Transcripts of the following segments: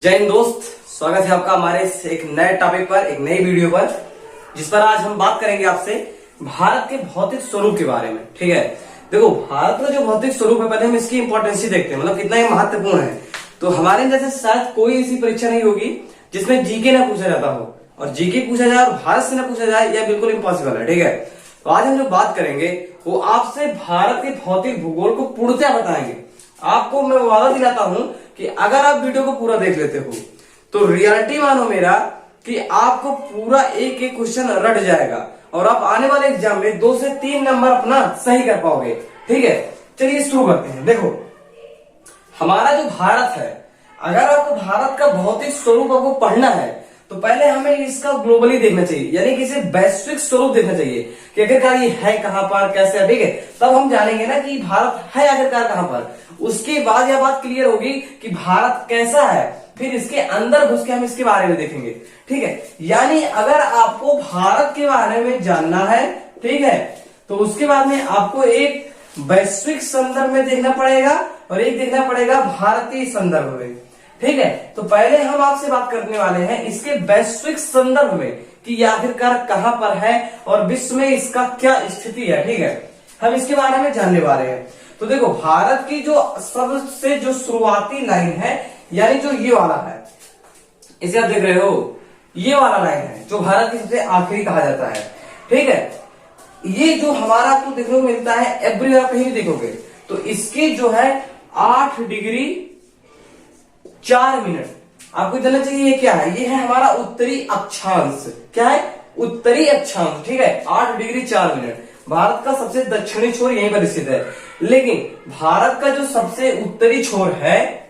जय हिंद दोस्त, स्वागत है आपका हमारे एक नए टॉपिक पर, एक नई वीडियो पर, जिस पर आज हम बात करेंगे आपसे भारत के भौतिक स्वरूप के बारे में। ठीक है, देखो भारत का जो भौतिक स्वरूप है, पहले हम इसकी इंपॉर्टेंस ही देखते हैं, मतलब कितना ही महत्वपूर्ण है। तो हमारे जैसे शायद कोई ऐसी परीक्षा नहीं होगी जिसमें जीके ना पूछा जाता हो, और जीके पूछा जाए और भारत से ना पूछा जाए, यह बिल्कुल इम्पॉसिबल है। ठीक है, तो आज हम जो बात करेंगे वो आपसे भारत के भौतिक भूगोल को पूर्णतः बताएंगे। आपको मैं वादा दिलाता हूं कि अगर आप वीडियो को पूरा देख लेते हो तो रियलिटी मानो मेरा कि आपको पूरा एक एक क्वेश्चन रट जाएगा और आप आने वाले एग्जाम में 2 से 3 नंबर अपना सही कर पाओगे। ठीक है, चलिए शुरू करते हैं। देखो हमारा जो भारत है, अगर आपको भारत का भौतिक स्वरूप आपको पढ़ना है तो पहले हमें इसका ग्लोबली देखना चाहिए, यानी कि इसे वैश्विक स्वरूप देखना चाहिए कि आखिरकार ये है कहां पर, कैसे है। ठीक है, तब हम जानेंगे ना कि भारत है आखिरकार कहां पर। उसके बाद यह बात क्लियर होगी कि भारत कैसा है, फिर इसके अंदर घुस के हम इसके बारे में देखेंगे। ठीक है, यानी अगर आपको भारत के बारे में जानना है, ठीक है, तो उसके बाद में आपको एक वैश्विक संदर्भ में देखना पड़ेगा और एक देखना पड़ेगा भारतीय संदर्भ में। ठीक है, तो पहले हम आपसे बात करने वाले हैं इसके वैश्विक संदर्भ में कि यह आखिरकार कहां पर है और विश्व में इसका क्या स्थिति है। ठीक है, हम इसके बारे में जानने वाले हैं। तो देखो भारत की जो सबसे जो शुरुआती लाइन है, यानी जो ये वाला है, इसे आप देख रहे हो, ये वाला लाइन है जो भारत की सबसे आखिरी कहा जाता है। ठीक है, ये जो हमारा आपको देखने को मिलता है एवरी, आप कहीं भी देखोगे तो इसके जो है 8 डिग्री 4 मिनट आपको जानना चाहिए। ये क्या है? ये है हमारा उत्तरी अक्षांश। क्या है? उत्तरी अक्षांश। ठीक है, 8 डिग्री 4 मिनट। भारत का सबसे दक्षिणी छोर यहीं पर स्थित है, लेकिन भारत का जो सबसे उत्तरी छोर है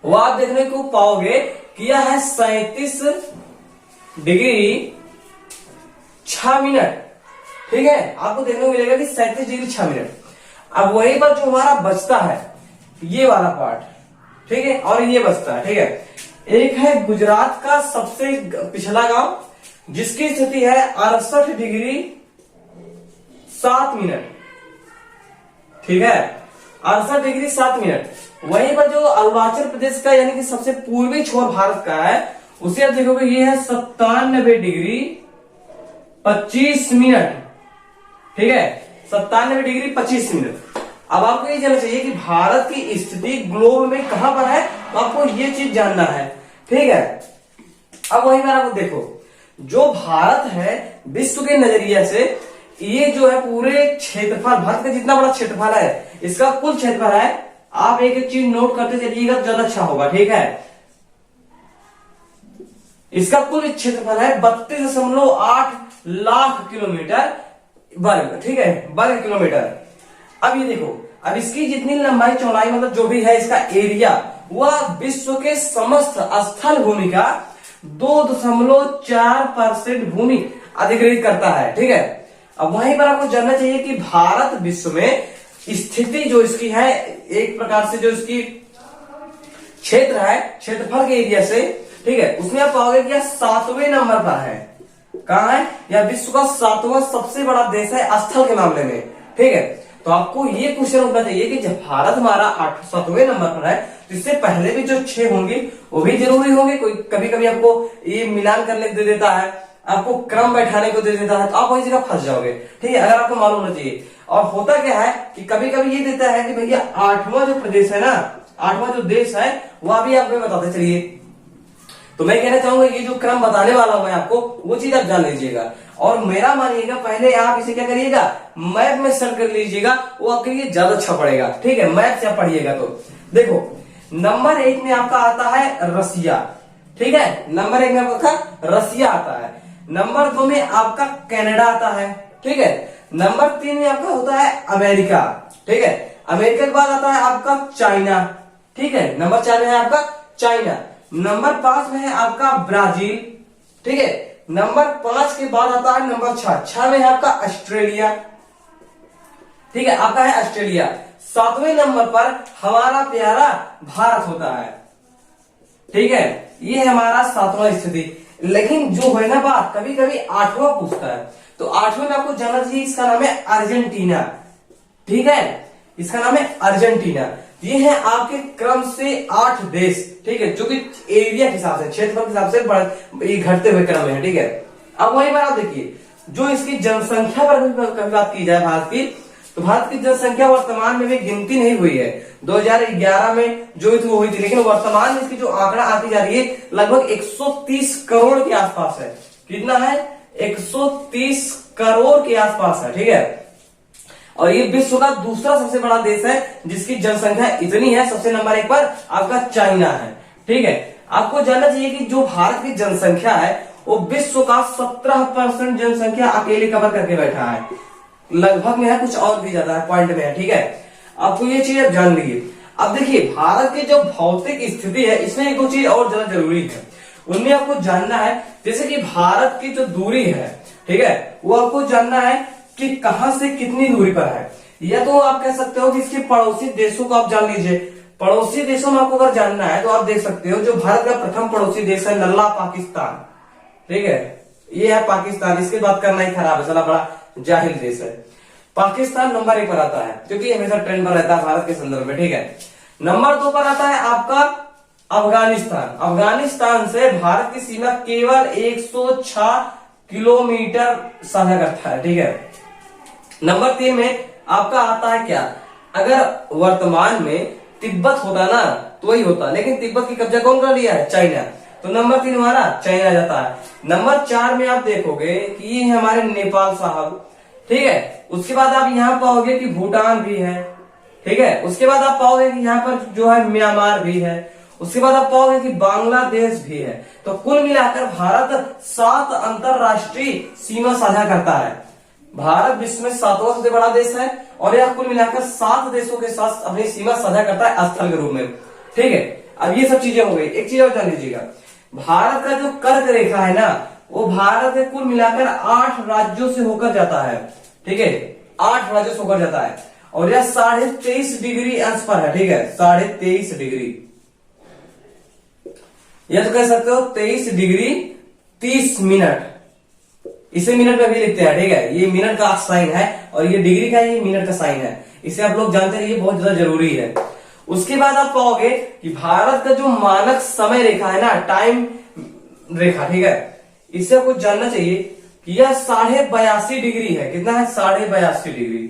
वो आप देखने को पाओगे कि यह है 37 डिग्री 6 मिनट। ठीक है, आपको देखने को मिलेगा कि 37 डिग्री 6 मिनट। अब वहीं पर जो हमारा बचता है ये वाला पार्ट, ठीक है, और ये बचता है। ठीक है, एक है गुजरात का सबसे पिछला गांव जिसकी स्थिति है 68 डिग्री 7 मिनट। ठीक है, 68 डिग्री 7 मिनट। वहीं पर जो अरुणाचल प्रदेश का यानी कि सबसे पूर्वी छोर भारत का है, उसे आप देखोगे ये है 97 डिग्री 25 मिनट। ठीक है, 97 डिग्री 25 मिनट। अब आपको ये जानना चाहिए कि भारत की स्थिति ग्लोब में कहां पर है, तो आपको ये चीज जानना है। ठीक है, अब वही बार आपको देखो, जो भारत है विश्व के नजरिए से, ये जो है पूरे क्षेत्रफल, भारत का जितना बड़ा क्षेत्रफल है, इसका कुल क्षेत्रफल है, आप एक एक चीज नोट करते चलिएगा तो ज्यादा अच्छा होगा। ठीक है, इसका कुल क्षेत्रफल है 32.8 लाख किलोमीटर वर्ग। ठीक है, वर्ग किलोमीटर। अब ये देखो, अब इसकी जितनी लंबाई चौड़ाई, मतलब जो भी है इसका एरिया, वह विश्व के समस्त स्थल भूमि का 2.4% भूमि अधिग्रहित करता है। ठीक है, अब वहीं पर आपको जानना चाहिए कि भारत विश्व में स्थिति जो इसकी है, एक प्रकार से जो इसकी क्षेत्र है, क्षेत्रफल के एरिया से, ठीक है, उसमें आप पाओगे कि यह 7वें नंबर पर है। कहां है? यह विश्व का 7वां सबसे बड़ा देश है स्थल के मामले में। ठीक है, तो आपको ये क्वेश्चन उठना चाहिए कि जब भारत हमारा 7वें नंबर पर है तो इससे पहले भी जो 6 होंगे वो भी जरूरी होंगे। कोई कभी कभी आपको ये मिलान करने को दे देता है, आपको क्रम बैठाने को दे देता है, तो आप वही जगह फंस जाओगे। ठीक है, अगर आपको मालूम होना चाहिए। और होता क्या है कि कभी कभी ये देता है कि भैया 8वां जो प्रदेश है ना, 8वां जो देश है वह भी आपको बताते चलिए। तो मैं कहना चाहूंगा ये जो क्रम बताने वाला हूं मैं आपको, वो चीज आप जान लीजिएगा। और मेरा मानिएगा, पहले आप इसे क्या करिएगा, मैप में सर्च कर लीजिएगा, वो आपके लिए ज्यादा अच्छा पड़ेगा। ठीक है, मैप से आप पढ़िएगा। तो देखो नंबर 1 में आपका आता है रसिया। ठीक है, नंबर 1 में आपका रसिया आता है। नंबर 2 में आपका कनाडा आता है। ठीक है, नंबर 3 में आपका होता है अमेरिका। ठीक है, अमेरिका के बाद आता है आपका चाइना। ठीक है, नंबर 4 में है आपका चाइना। नंबर 5 में है आपका ब्राजील। ठीक है, नंबर 5 के बाद आता है नंबर 6 में है आपका ऑस्ट्रेलिया। ठीक है, आपका है ऑस्ट्रेलिया। 7वें नंबर पर हमारा प्यारा भारत होता है। ठीक है, ये है हमारा 7वां स्थिति। लेकिन जो है ना बात, कभी कभी 8वां पूछता है, तो 8वें में आपको जानना चाहिए, इसका नाम है अर्जेंटीना। ठीक है, इसका नाम है अर्जेंटीना। ये है आपके क्रम से 8 देश, ठीक है, जो कि एरिया के हिसाब से, क्षेत्रफल के हिसाब से ये घटते हुए क्रम में है, ठीक है। अब वहीं पर आप देखिए, जो इसकी जनसंख्या पर कभी बात की जाए भारत की, तो भारत की जनसंख्या वर्तमान में भी गिनती नहीं हुई है। 2011 में जो थी वो हुई थी, लेकिन वर्तमान में इसकी जो आंकड़ा आती जा रही है लगभग 130 करोड़ के आसपास है। कितना है? 130 करोड़ के आसपास है, ठीक है। और ये विश्व का दूसरा सबसे बड़ा देश है जिसकी जनसंख्या इतनी है। सबसे नंबर 1 पर आपका चाइना है, ठीक है। आपको जानना चाहिए कि जो भारत की जनसंख्या है वो विश्व का 17% जनसंख्या अकेले कवर करके बैठा है। लगभग में है, कुछ और भी ज्यादा है, पॉइंट में है, ठीक है। आपको ये चीज आप जान लीजिए। अब देखिए, भारत की जो भौतिक स्थिति है इसमें एक चीज और ज्यादा जरूरी है, उनमें आपको जानना है। जैसे कि भारत की जो दूरी है, ठीक है, वो आपको जानना है कि कहां से कितनी दूरी पर है। या तो आप कह सकते हो कि इसके पड़ोसी देशों को आप जान लीजिए। पड़ोसी देशों में आपको अगर जानना है तो आप देख सकते हो, जो भारत का प्रथम पड़ोसी देश है नल्ला पाकिस्तान, ठीक है, ये है पाकिस्तान। इसकी बात करना ही खराब है, साला बड़ा जाहिल देश है। पाकिस्तान नंबर 1 पर आता है क्योंकि हमेशा ट्रेंड पर रहता है भारत के संदर्भ में, ठीक है। नंबर 2 पर आता है आपका अफगानिस्तान। अफगानिस्तान से भारत की सीमा केवल 106 किलोमीटर साझा करता है, ठीक है। नंबर 3 में आपका आता है क्या? अगर वर्तमान में तिब्बत होता ना तो वही होता, लेकिन तिब्बत की कब्जा कौन कर लिया है? चाइना। तो नंबर 3 हमारा चाइना जाता है। नंबर 4 में आप देखोगे कि ये है हमारे नेपाल साहब, ठीक है। उसके बाद आप यहाँ पाओगे कि भूटान भी है, ठीक है। उसके बाद आप पाओगे कि यहाँ पर जो है म्यांमार भी है। उसके बाद आप पाओगे कि बांग्लादेश भी है। तो कुल मिलाकर भारत 7 अंतरराष्ट्रीय सीमा साझा करता है। भारत विश्व में 7वां सबसे बड़ा देश है और यह कुल मिलाकर 7 देशों के साथ अपनी सीमा साझा करता है स्थल के रूप में, ठीक है। अब ये सब चीजें हो गई। एक चीज और जान लीजिएगा, भारत का जो कर्क रेखा है ना, वो भारत के कुल मिलाकर 8 राज्यों से होकर जाता है, ठीक है। 8 राज्यों से होकर जाता है और यह 23.5 डिग्री अंश पर है, ठीक है। 23.5 डिग्री, या तो कह सकते हो 23 डिग्री 30 मिनट। इसे मिनट में भी लिखते हैं, ठीक है। ये मिनट का साइन है और ये डिग्री का, ये मिनट का साइन है। इसे आप लोग जानते रहिए, बहुत ज्यादा जरूरी है। उसके बाद आप पाओगे कि भारत का जो मानक समय रेखा है ना, टाइम रेखा, ठीक है, इसे आपको जानना चाहिए कि यह 82.5 डिग्री है। कितना है? 82.5 डिग्री।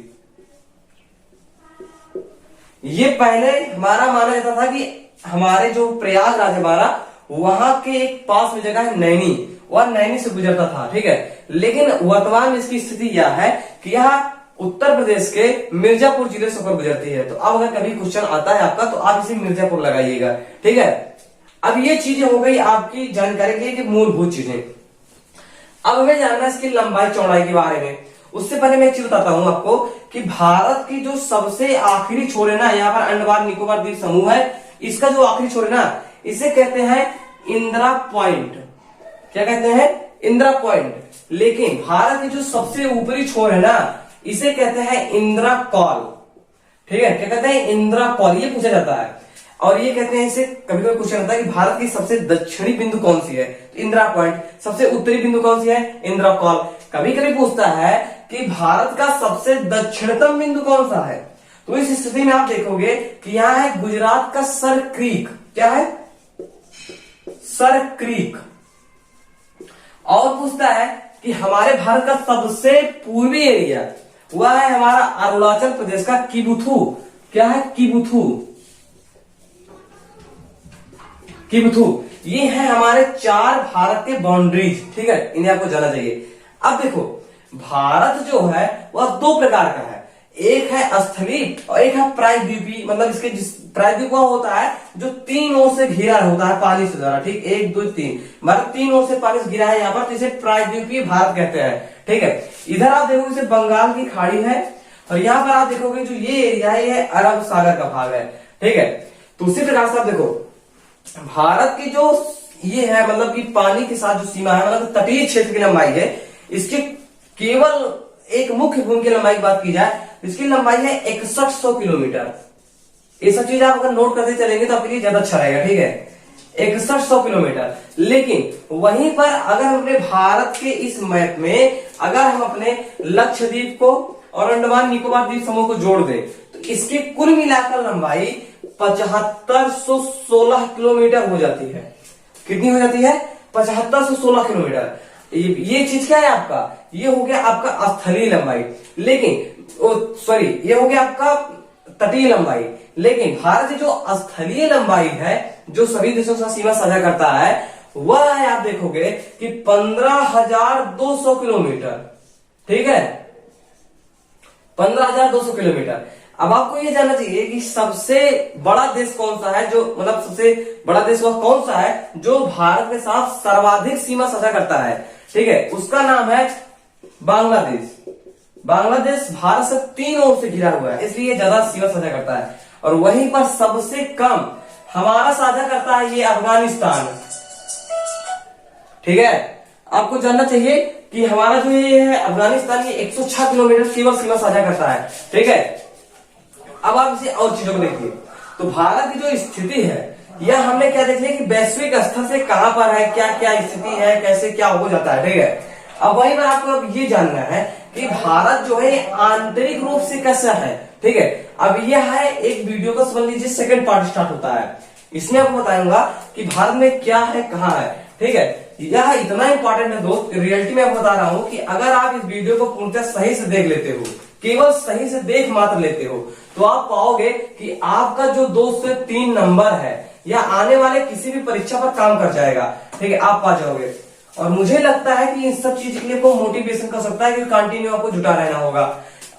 ये पहले हमारा माना जाता था कि हमारे जो प्रयागराज हमारा, वहां के एक पास में जगह है नैनी, और नैनी से गुजरता था, ठीक है। लेकिन वर्तमान में इसकी स्थिति यह है कि यह उत्तर प्रदेश के मिर्जापुर जिले से होकर गुजरती है। तो अब अगर कभी क्वेश्चन आता है आपका तो आप इसे मिर्जापुर लगाइएगा, ठीक है। अब ये चीजें हो गई आपकी जानकारी के लिए कि मूलभूत चीजें। अब हमें जानना है इसकी लंबाई चौड़ाई के बारे में। उससे पहले मैं एक चीज बताता हूं आपको कि भारत की जो सबसे आखिरी छोर है ना, यहाँ पर अंडमान निकोबार द्वीप समूह है, इसका जो आखिरी छोर है ना, इसे कहते हैं इंदिरा पॉइंट। क्या कहते हैं? इंदिरा पॉइंट। लेकिन भारत की जो सबसे ऊपरी छोर है ना, इसे कहते हैं इंदिरा कॉल, ठीक है। क्या कहते हैं? इंदिरा कॉल। ये पूछा जाता है और ये कहते हैं, इसे कभी कभी पूछा जाता है कि भारत की सबसे दक्षिणी बिंदु कौन सी है, तो इंदिरा पॉइंट। सबसे उत्तरी बिंदु कौन सी है? इंदिरा कॉल। कभी कभी पूछता है कि भारत का सबसे दक्षिणतम बिंदु कौन सा है, तो इस स्थिति में आप देखोगे कि यहां है गुजरात का सर क्रीक। क्या है? Sir creek. और पूछता है कि हमारे भारत का सबसे पूर्वी एरिया वह है हमारा अरुणाचल प्रदेश का किबुथु। क्या है? किबुथु। किबुथु ये है हमारे 4 भारत के बाउंड्रीज, ठीक है। इन्हें आपको जाना चाहिए। अब देखो, भारत जो है वह 2 प्रकार का है। एक है स्थलीय और एक है प्रायद्वीपीय। मतलब इसके प्रायद्वीप वह होता है जो 3 ओर से घिरा होता है पानी से द्वारा, ठीक। 1 2 3 मतलब 3 ओर से पानी से घिरा है यहाँ पर, तो इसे प्रायद्वीपीय भारत कहते हैं, ठीक है। इधर आप देखोगे इसे बंगाल की खाड़ी है और यहाँ पर आप देखोगे जो ये एरिया है ये अरब सागर का भाग है, ठीक है। तो उसी प्रकार से आप देखो, भारत की जो ये है मतलब कि पानी के साथ जो सीमा है, मतलब तटीय क्षेत्र की लंबाई है, इसकी केवल एक मुख्य भूमि की लंबाई की बात की जाए, इसकी लंबाई है 6100 किलोमीटर। ये सब चीज आप अगर नोट करते चलेंगे तो आपके लिए ज्यादा अच्छा रहेगा, ठीक है। 6100 किलोमीटर। लेकिन वहीं पर अगर हम अपने भारत के इस मैप में अगर हम अपने लक्षद्वीप को और अंडमान निकोबार द्वीप समूह को जोड़ दें तो इसकी कुल मिलाकर लंबाई 7516 किलोमीटर हो जाती है। कितनी हो जाती है? 7516 किलोमीटर। ये चीज क्या है आपका? ये हो गया आपका स्थलीय लंबाई। लेकिन सॉरी, ये हो गया आपका तटीय लंबाई। लेकिन भारत की जो स्थलीय लंबाई है, जो सभी देशों के साथ सीमा साझा करता है, वह है आप देखोगे कि 15,200 किलोमीटर। ठीक है, 15,200 किलोमीटर। अब आपको ये जानना चाहिए कि सबसे बड़ा देश कौन सा है, जो मतलब सबसे बड़ा देश वह कौन सा है जो भारत के साथ सर्वाधिक सीमा साझा करता है। ठीक है, उसका नाम है बांग्लादेश। बांग्लादेश भारत से 3 ओर से घिरा हुआ है, इसलिए ज्यादा सीमा साझा करता है। और वहीं पर सबसे कम हमारा साझा करता है ये अफगानिस्तान। ठीक है, आपको जानना चाहिए कि हमारा जो ये है अफगानिस्तान, ये 106 किलोमीटर केवल सीमा साझा करता है। ठीक है, अब आप इसे और चीजों को देखिए। तो भारत की जो स्थिति है, यह हमने क्या देख लिया कि वैश्विक स्तर से कहां पर है, क्या क्या स्थिति है, कैसे क्या हो जाता है। ठीक है, अब वहीं पर आपको अब ये जानना है कि भारत जो है आंतरिक रूप से कैसा है। ठीक है, अब यह है एक वीडियो का समझ लीजिए सेकंड पार्ट स्टार्ट होता है। इसमें आपको बताऊंगा कि भारत में क्या है, कहां है। ठीक है, यह इतना इंपॉर्टेंट है दोस्त, रियलिटी में बता रहा हूं कि अगर आप इस वीडियो को पूर्णतः सही से देख लेते हो, केवल सही से देख मात्र लेते हो, तो आप पाओगे कि आपका जो 2 से 3 नंबर है या आने वाले किसी भी परीक्षा पर काम कर जाएगा। ठीक है, आप पा जाओगे। और मुझे लगता है कि इन सब चीज के लिए वो मोटिवेशन कर सकता है कि कंटिन्यू आपको जुटा रहना होगा।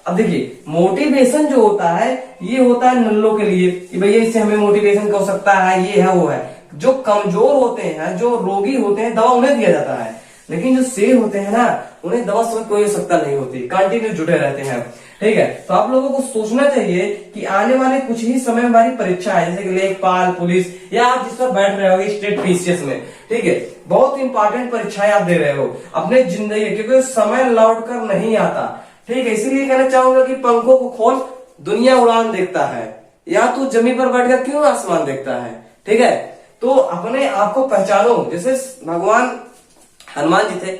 अब देखिए, मोटिवेशन जो होता है ये होता है नल्लों के लिए कि भैया इससे हमें मोटिवेशन हो सकता है, ये है वो है। जो कमजोर होते हैं, जो रोगी होते हैं, दवा उन्हें दिया जाता है। लेकिन जो शेर होते हैं ना, उन्हें दवा से कोई आवश्यकता नहीं होती, कंटिन्यू जुटे रहते हैं। ठीक है, तो आप लोगों को सोचना चाहिए कि आने वाले कुछ ही समय में हमारी परीक्षा है, जैसे कि लेखपाल, पुलिस, या आप जिस पर बैठ रहे हो स्टेट पीसीएस में। ठीक है, बहुत इंपॉर्टेंट परीक्षाएं आप दे रहे हो अपने जिंदगी, क्योंकि समय लौट कर नहीं आता। ठीक है, इसीलिए कहना चाहूंगा कि पंखों को खोल, दुनिया उड़ान देखता है, या तू जमीन पर बैठकर क्यों आसमान देखता है। ठीक है, तो अपने आप को पहचानो। जैसे भगवान हनुमान जी थे,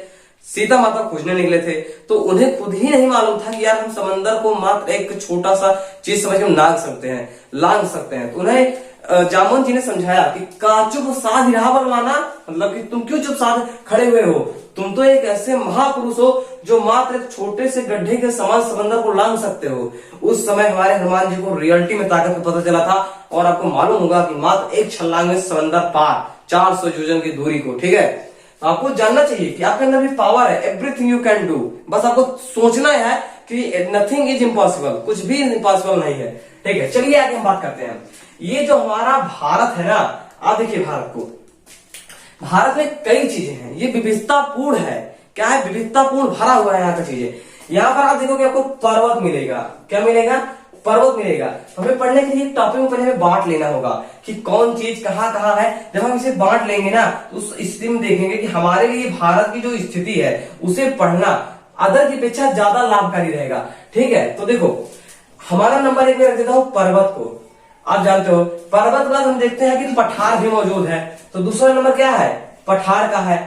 सीता माता खोजने निकले थे, तो उन्हें खुद ही नहीं मालूम था कि यार हम समंदर को मात्र एक छोटा सा चीज समझ के लांग सकते हैं। तो उन्हें जामुन जी ने समझाया कि काचुप साध रहा बलवाना, मतलब कि तुम क्यों चुप साध खड़े हुए हो, तुम तो एक ऐसे महापुरुष हो जो मात्र एक छोटे से गड्ढे के समान समंदर को लांग सकते हो। उस समय हमारे हनुमान जी को रियलिटी में ताकत का पता चला था, और आपको मालूम होगा कि मात्र एक छलांग में समंदर पार 400 योजन की दूरी को। ठीक है, आपको जानना चाहिए कि आपके अंदर भी पावर है, एवरीथिंग यू कैन डू। बस आपको सोचना है कि नथिंग इज इम्पॉसिबल, कुछ भी इम्पॉसिबल नहीं है। ठीक है, चलिए आगे हम बात करते हैं। ये जो हमारा भारत है ना, आप देखिए भारत को, भारत में कई चीजें हैं, ये विविधतापूर्ण है। क्या है? विविधतापूर्ण भरा हुआ है यहाँ का चीजें। यहाँ पर आप देखोगे आपको पर्वत मिलेगा। क्या मिलेगा? पर्वत मिलेगा। हमें पढ़ने के लिए टॉपिक में पहले हमें बांट लेना होगा कि कौन चीज कहाँ कहाँ है। जब हम इसे बांट लेंगे ना, तो उस स्थिति में देखेंगे कि हमारे लिए भारत की जो स्थिति है उसे पढ़ना अदर की अपेक्षा ज्यादा लाभकारी रहेगा। ठीक है, तो देखो हमारा नंबर 1 में रख देता हूं पर्वत को। आप जानते हो पर्वत के बाद हम देखते हैं कि पठार भी मौजूद है, तो दूसरा नंबर क्या है? पठार का है।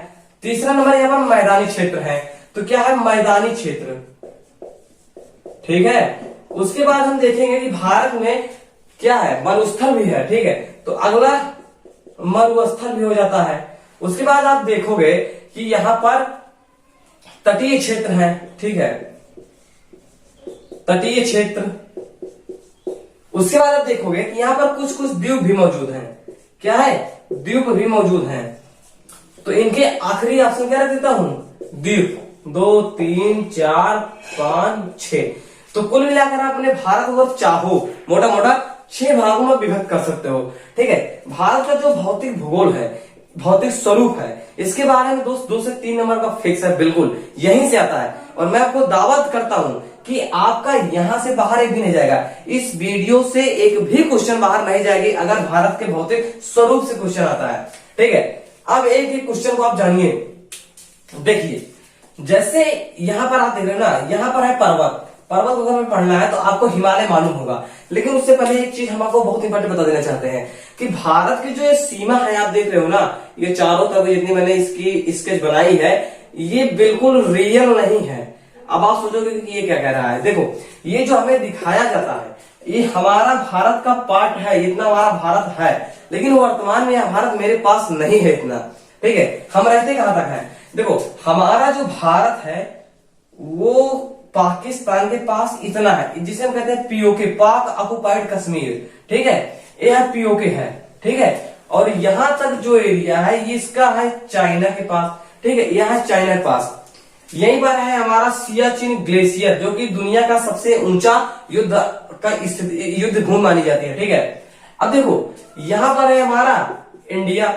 तीसरा नंबर यहाँ पर मैदानी क्षेत्र है, तो क्या है? मैदानी क्षेत्र। ठीक है, उसके बाद हम देखेंगे कि भारत में क्या है? मरुस्थल भी है। ठीक है, तो अगला मरुस्थल भी हो जाता है। उसके बाद आप देखोगे कि यहां पर तटीय क्षेत्र है। ठीक है, तटीय क्षेत्र। उसके बाद आप देखोगे कि यहां पर कुछ कुछ द्वीप भी मौजूद हैं। क्या है? द्वीप भी मौजूद हैं। तो इनके आखिरी ऑप्शन क्या रख देता हूं? द्वीप। 2 3 4 5 6। तो कुल मिलाकर आप अपने भारत को चाहो मोटा मोटा 6 भागों में विभक्त कर सकते हो। ठीक है, भारत का जो भौतिक भूगोल है, भौतिक स्वरूप है, इसके बारे में दोस्त 2 से 3 नंबर का फिक्स है, बिल्कुल यहीं से आता है। और मैं आपको दावत करता हूं कि आपका यहां से बाहर एक भी नहीं जाएगा। इस वीडियो से एक भी क्वेश्चन बाहर नहीं जाएगी अगर भारत के भौतिक स्वरूप से क्वेश्चन आता है। ठीक है, अब एक एक क्वेश्चन को आप जानिए। देखिए, जैसे यहां पर आप देख रहे हो ना, यहां पर है पर्वत। पर्वत अगर हमें पढ़ना है तो आपको हिमालय मालूम होगा। लेकिन उससे पहले एक चीज हम आपको बहुत इंपॉर्टेंट बता देना चाहते हैं कि भारत की जो ये सीमा है, आप देख रहे हो ना, ये चारों तरफ जितनी मैंने इसकी स्केच बनाई है, ये बिल्कुल रियल नहीं है। अब आप सोचोगे कि ये क्या कह रहा है। देखो, ये जो हमें दिखाया जाता है, ये हमारा भारत का पार्ट है, इतना हमारा भारत है, लेकिन वर्तमान में यह भारत मेरे पास नहीं है इतना। ठीक है, हम रहते कहां तक है? देखो हमारा जो भारत है वो पाकिस्तान के पास इतना है, जिसे हम कहते हैं पीओके, पाक ऑक्युपाइड कश्मीर। ठीक है, यह पीओके है। ठीक है, और यहां तक जो एरिया है ये इसका है चाइना के पास। ठीक है, यह है चाइना के पास। यहीं पर है हमारा सियाचिन ग्लेशियर, जो कि दुनिया का सबसे ऊंचा युद्ध का युद्ध भूमि मानी जाती है। ठीक है, अब देखो यहां पर है हमारा इंडिया।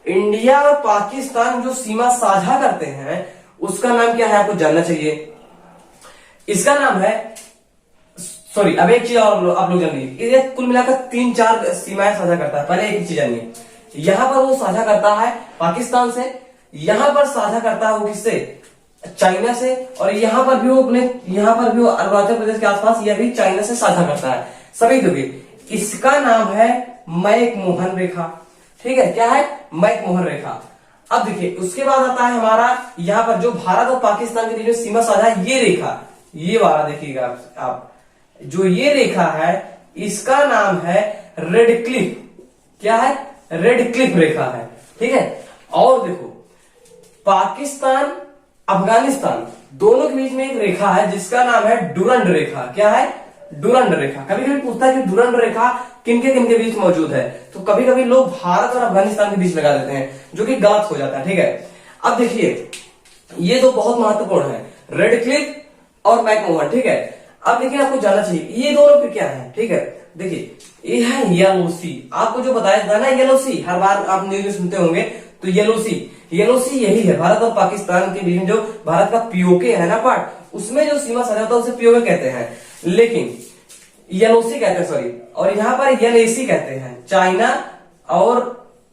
इंडिया और पाकिस्तान जो सीमा साझा करते हैं उसका नाम क्या है, आपको जानना चाहिए। इसका नाम है, सॉरी अब एक चीज और आप लोग जान लीजिए, ये कुल मिलाकर 3-4 सीमाएं साझा करता है। पहले एक चीज जानिए, यहां पर वो साझा करता है पाकिस्तान से, यहां पर साझा करता है वो किससे, चाइना से, और यहां पर भी वो अरुणाचल प्रदेश के आसपास यह भी चाइना से साझा करता है, सभी को भी। इसका नाम है मैकमोहन रेखा। ठीक है, क्या है, मैकमोहन रेखा। अब देखिए उसके बाद आता है हमारा यहां पर जो भारत और पाकिस्तान के बीच में सीमा साझा है, ये रेखा, ये वाला देखिएगा आप, जो ये रेखा है इसका नाम है रेड क्लिफ। क्या है, रेड क्लिफ रेखा है। ठीक है, और देखो पाकिस्तान अफगानिस्तान दोनों के बीच में एक रेखा है जिसका नाम है डुरंड रेखा। क्या है, डुरंड रेखा। कभी कभी पूछता है कि डुरंड रेखा किनके बीच मौजूद है, तो कभी कभी लोग भारत और अफगानिस्तान के बीच लगा देते हैं, जो कि गलत हो जाता है। ठीक है, अब देखिए ये तो बहुत महत्वपूर्ण है, रेड क्लिफ और मैकमोहन। ठीक है, अब देखिए आपको जानना चाहिए ये दोनों पे क्या है। ठीक है, देखिए ये है येलो सी, आपको जो बताया था ना येलो सी, हर बार आप न्यूज में सुनते होंगे, तो येलो सी यही है। भारत और पाकिस्तान के बीच में जो भारत का पीओके है ना पार्ट, उसमें जो सीमा साझा होता है उसे पीओके कहते हैं, लेकिन येलोसी कहते हैं, सॉरी, और यहाँ पर येलेसी कहते हैं। चाइना और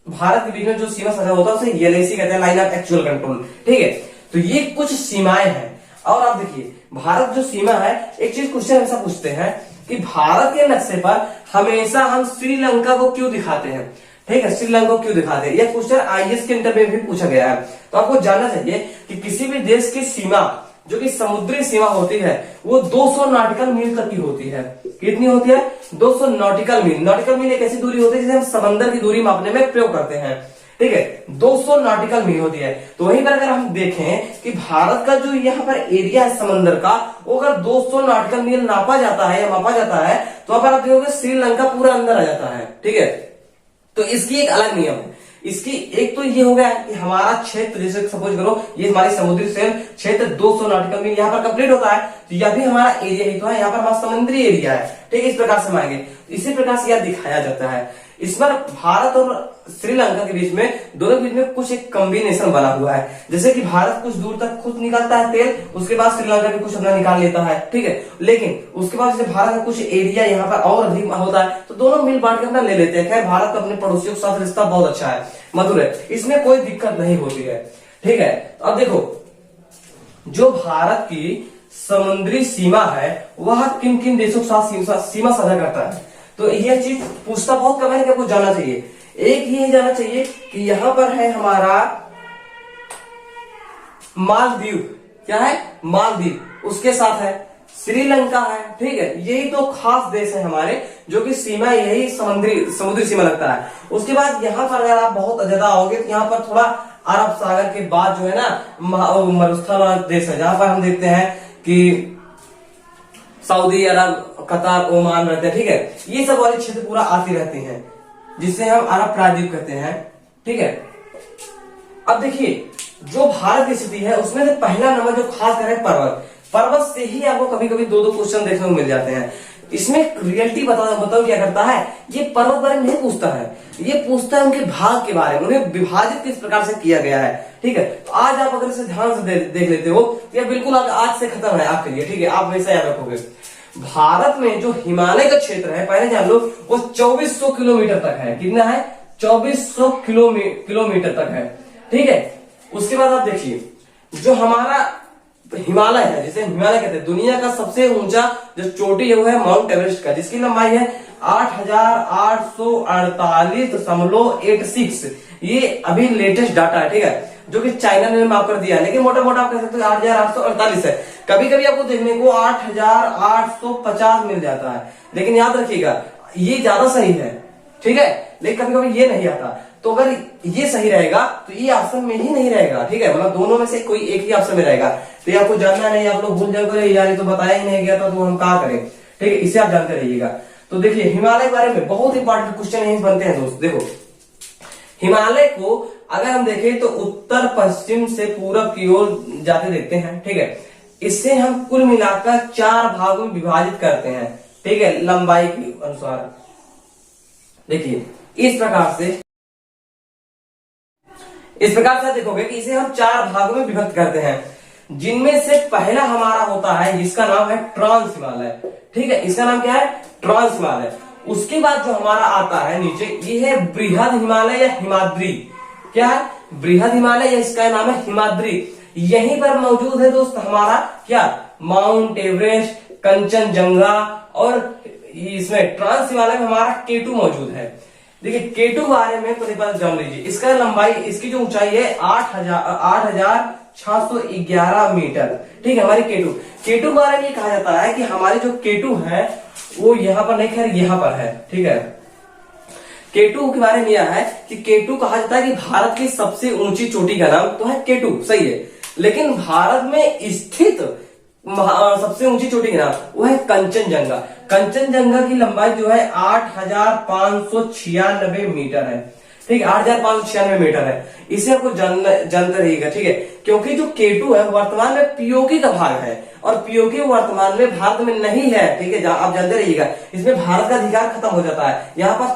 भारत के बीच में जो सीमा साझा होता है उसे येलेसी कहते हैं, लाइन ऑफ एक्चुअल कंट्रोल। ठीक है, तो ये कुछ सीमाएं हैं। और आप देखिए भारत जो सीमा है, एक चीज क्वेश्चन हमेशा पूछते हैं कि भारत के नक्शे पर हमेशा हम श्रीलंका को क्यों दिखाते हैं। ठीक है, श्रीलंका को क्यों दिखाते हैं, यह क्वेश्चन आईएएस के इंटरव्यू में भी पूछा गया है। तो आपको जानना चाहिए कि किसी भी देश की सीमा, जो कि समुद्री सीमा होती है, वो 200 नॉटिकल मील तक की होती है। कितनी होती है, 200 नॉटिकल मील। नॉटिकल मील एक ऐसी दूरी होती है जिसे हम समंदर की दूरी मापने में प्रयोग करते हैं। ठीक है, 200 नॉटिकल मील होती है। तो वहीं पर अगर हम देखें कि भारत का जो यहाँ पर एरिया है समंदर का, वो अगर 200 नॉटिकल मील नापा जाता है या मापा जाता है, तो वहां पर आप देखोगे श्रीलंका पूरा अंदर आ जाता है। ठीक है, तो इसकी एक अलग नियम है। इसकी एक तो ये हो गया कि हमारा क्षेत्र, जैसे सपोज करो ये हमारी समुद्री क्षेत्र 200 नॉटिकल मील यहाँ पर कंप्लीट होता है, तो यह भी हमारा एरिया ही तो है, यहाँ पर हमारा समुद्री एरिया है। ठीक है, इस प्रकार से मांगे, इसी प्रकार से यह दिखाया जाता है। इस पर भारत और श्रीलंका के बीच में, दोनों के बीच में कुछ एक कॉम्बिनेशन बना हुआ है। जैसे कि भारत कुछ दूर तक खुद निकालता है तेल, उसके बाद श्रीलंका भी कुछ अपना निकाल लेता है। ठीक है, लेकिन उसके बाद जैसे भारत का कुछ एरिया यहाँ पर और अधिक होता है, तो दोनों मिल बांट के अपना ले लेते हैं। खैर भारत का अपने पड़ोसियों के साथ रिश्ता बहुत अच्छा है, मधुर है, इसमें कोई दिक्कत नहीं होती है। ठीक है, तो अब देखो जो भारत की समुद्री सीमा है वह किन किन देशों के साथ सीमा साझा करता है, तो यह चीज पूछता बहुत कम है कि आपको जानना चाहिए। एक ये जानना चाहिए कि यहां पर है हमारा मालदीव। क्या है, मालदीव, उसके साथ है श्रीलंका है। ठीक है, यही तो खास देश है हमारे, जो कि सीमा यही समुद्री सीमा लगता है। उसके बाद यहाँ पर अगर आप बहुत ज्यादा आओगे तो यहाँ पर थोड़ा अरब सागर के बाद जो है ना मरुस्थल वाला देश है, जहां पर हम देखते हैं कि सऊदी अरब, कतर, ओमान रहते हैं। ठीक है, ये सब वाले क्षेत्र पूरा आती रहती हैं, जिसे हम अरब प्रायद्वीप कहते हैं। ठीक है, अब देखिए जो भारत की स्थिति है उसमें से पहला नंबर जो खास कर है पर्वत से ही आपको कभी कभी 2-2 क्वेश्चन देखने को मिल जाते हैं। इसमें रियलिटी बताओ क्या करता है, ये पर्वत बारे में नहीं पूछता है, ये पूछता है उनके भाग के बारे में, उन्हें विभाजित किस प्रकार से किया गया है। ठीक है, तो आज आप अगर इसे ध्यान से देख लेते हो तो यह बिल्कुल आज से खत्म है आपके लिए। ठीक है, आप वैसा याद रखोगे। भारत में जो हिमालय का क्षेत्र है, पहले जान लो, वो 2400 किलोमीटर तक है। कितना है, 2400 किलोमीटर तक है। ठीक है, उसके बाद आप देखिए जो हमारा हिमालय है, जिसे हिमालय कहते हैं, दुनिया का सबसे ऊंचा जो चोटी है वो है माउंट एवरेस्ट का, जिसकी लंबाई है 8848.86। ये अभी लेटेस्ट डाटा है। ठीक है, जो कि चाइना ने माफ कर दिया है, लेकिन मोटा मोटा आप कह सकते हो 8848 है। कभी कभी आपको देखने को 8,850 मिल जाता है, लेकिन याद रखिएगा ये ज्यादा सही है, ठीक है, लेकिन कभी कभी ये नहीं आता। तो अगर ये सही रहेगा तो ये ऑप्शन में ही नहीं रहेगा, ठीक है, मतलब दोनों में से कोई एक ही ऑप्शन में रहेगा। तो ये आपको जानना नहीं, आप लोग भूल जाओगे यार ये तो बताया ही नहीं गया था, तो हम क्या करें, ठीक है, इसे आप जानते रहिएगा। तो देखिए हिमालय के बारे में बहुत इंपॉर्टेंट क्वेश्चन यही बनते हैं दोस्त। देखो हिमालय को अगर हम देखें तो उत्तर पश्चिम से पूरब की ओर जाते देखते हैं, ठीक है। इससे हम कुल मिलाकर 4 भागों में विभाजित करते हैं, ठीक है, लंबाई के अनुसार। देखिए इस प्रकार से देखोगे कि इसे हम 4 भागों में विभक्त करते हैं, जिनमें से पहला हमारा होता है जिसका नाम है ट्रांस हिमालय, ठीक है, इसका नाम क्या है, ट्रांस हिमालय। उसके बाद जो हमारा आता है नीचे ये है बृहद हिमालय या हिमाद्री। क्या है, बृहद हिमालय या इसका नाम है हिमाद्री। यहीं पर मौजूद है दोस्त हमारा क्या, माउंट एवरेस्ट, कंचनजंगा, और इसमें ट्रांस हिमालय में हमारा केटू मौजूद है। देखिए केटू बारे में पहले जान लीजिए, इसका लंबाई, इसकी जो ऊंचाई है 8,611 मीटर, ठीक है, हमारी केटू बारे में कहा जाता है कि हमारे जो केटू है वो यहाँ पर नहीं, खैर यहाँ पर है, ठीक है। केटू के बारे में यह है कि केटू कहा जाता है कि भारत की सबसे ऊंची चोटी का नाम तो है केटू, सही है, लेकिन भारत में स्थित सबसे ऊंची चोटी का नाम वो है कंचनजंगा। कंचनजंगा की लंबाई जो है 8,596 मीटर है, ठीक है, 8,596 मीटर है। इसे आपको जानते रहिएगा, ठीक है, क्योंकि जो केटू है वर्तमान में पीओके का भाग है, और पीओके वर्तमान में भारत में नहीं है, ठीक है, आप जानते रहिएगा। इसमें भारत का अधिकार खत्म हो जाता है, यहाँ पर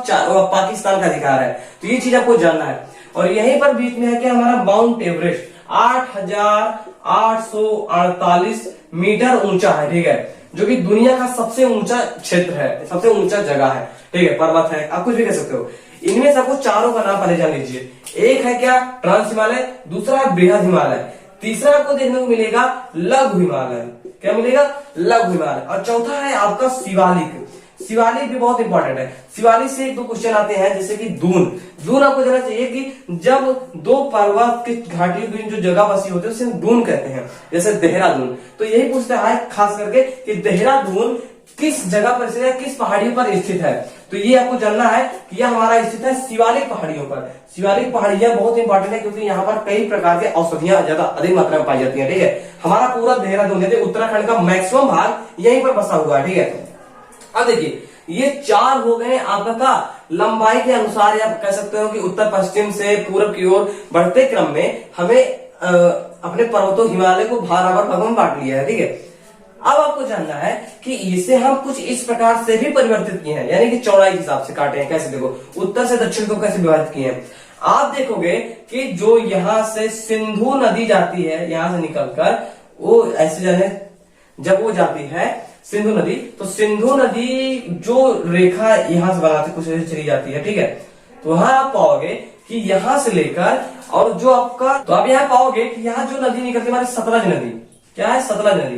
पाकिस्तान का अधिकार है, तो ये चीज आपको जानना है। और यहीं पर बीच में है कि हमारा माउंट एवरेस्ट 8,848 मीटर ऊंचा है, ठीक है, जो कि दुनिया का सबसे ऊंचा क्षेत्र है, सबसे ऊंचा जगह है, ठीक है, पर्वत है, आप कुछ भी कह सकते हो। इनमें से आपको चारों का नाम पहले जान लीजिए। एक है क्या, ट्रांस हिमालय, दूसरा है बृहद हिमालय, तीसरा आपको देखने को मिलेगा लघु हिमालय, क्या मिलेगा, लघु हिमालय, और चौथा है आपका शिवालिक। शिवालिक भी बहुत इंपॉर्टेंट है। शिवालिक से 1-2 क्वेश्चन आते हैं, जैसे कि दून आपको जानना चाहिए कि जब 2 पर्वत की घाटियों के बीच जो जगह बसी होती है उसे दून कहते हैं, जैसे देहरादून। तो यही पूछता है खास करके कि देहरादून किस जगह पर स्थित है, किस पहाड़ियों पर स्थित है। तो ये आपको जानना है कि यह हमारा स्थित है शिवालिक पहाड़ियों पर। शिवालिक पहाड़ियां बहुत इंपॉर्टेंट है क्योंकि यहाँ पर कई प्रकार के औषधियां ज्यादा अधिक मात्रा में पाई जाती है, ठीक है। हमारा पूरा देहरादून उत्तराखंड का मैक्सिमम भाग यहीं पर बसा हुआ है, ठीक है। अब देखिए ये 4 हो गए आपका का लंबाई के अनुसार, आप कह सकते हो कि उत्तर पश्चिम से पूरब की ओर बढ़ते क्रम में हमें अपने पर्वतों हिमालय को बराबर भागों में बांट लिया है, ठीक है। अब आपको जानना है कि इसे हम कुछ इस प्रकार से भी परिवर्तित किए हैं, यानी कि चौड़ाई के हिसाब से काटे हैं। कैसे, देखो उत्तर से दक्षिण को कैसे विभाजित किए हैं। आप देखोगे कि जो यहाँ से सिंधु नदी जाती है, यहाँ से निकलकर वो ऐसे जाने, जब वो जाती है सिंधु नदी, तो सिंधु नदी जो रेखा यहाँ से बनाती कुछ ऐसे चली जाती है, ठीक है। तो वहां आप पाओगे कि यहाँ से लेकर और जो आपका, तो आप यहाँ पाओगे कि यहाँ जो नदी निकलती है हमारी सतलज नदी, क्या है, सतलज नदी।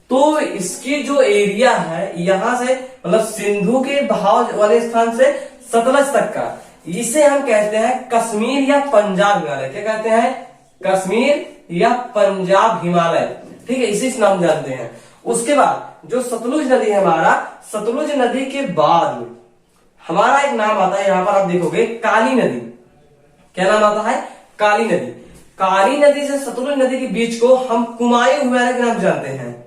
तो इसकी जो एरिया है यहाँ से, मतलब सिंधु के बहाव वाले स्थान से सतलज तक का, इसे हम कहते हैं कश्मीर या पंजाब हिमालय। क्या कहते हैं, कश्मीर या पंजाब हिमालय, ठीक है, इसी नाम जानते हैं। उसके बाद जो सतलुज नदी है हमारा, सतलुज नदी के बाद हमारा एक नाम आता है, यहाँ पर आप देखोगे काली नदी। क्या नाम आता है, काली नदी। काली नदी से सतलुज नदी के बीच को हम कुमायूं हिमालय के नाम जानते हैं,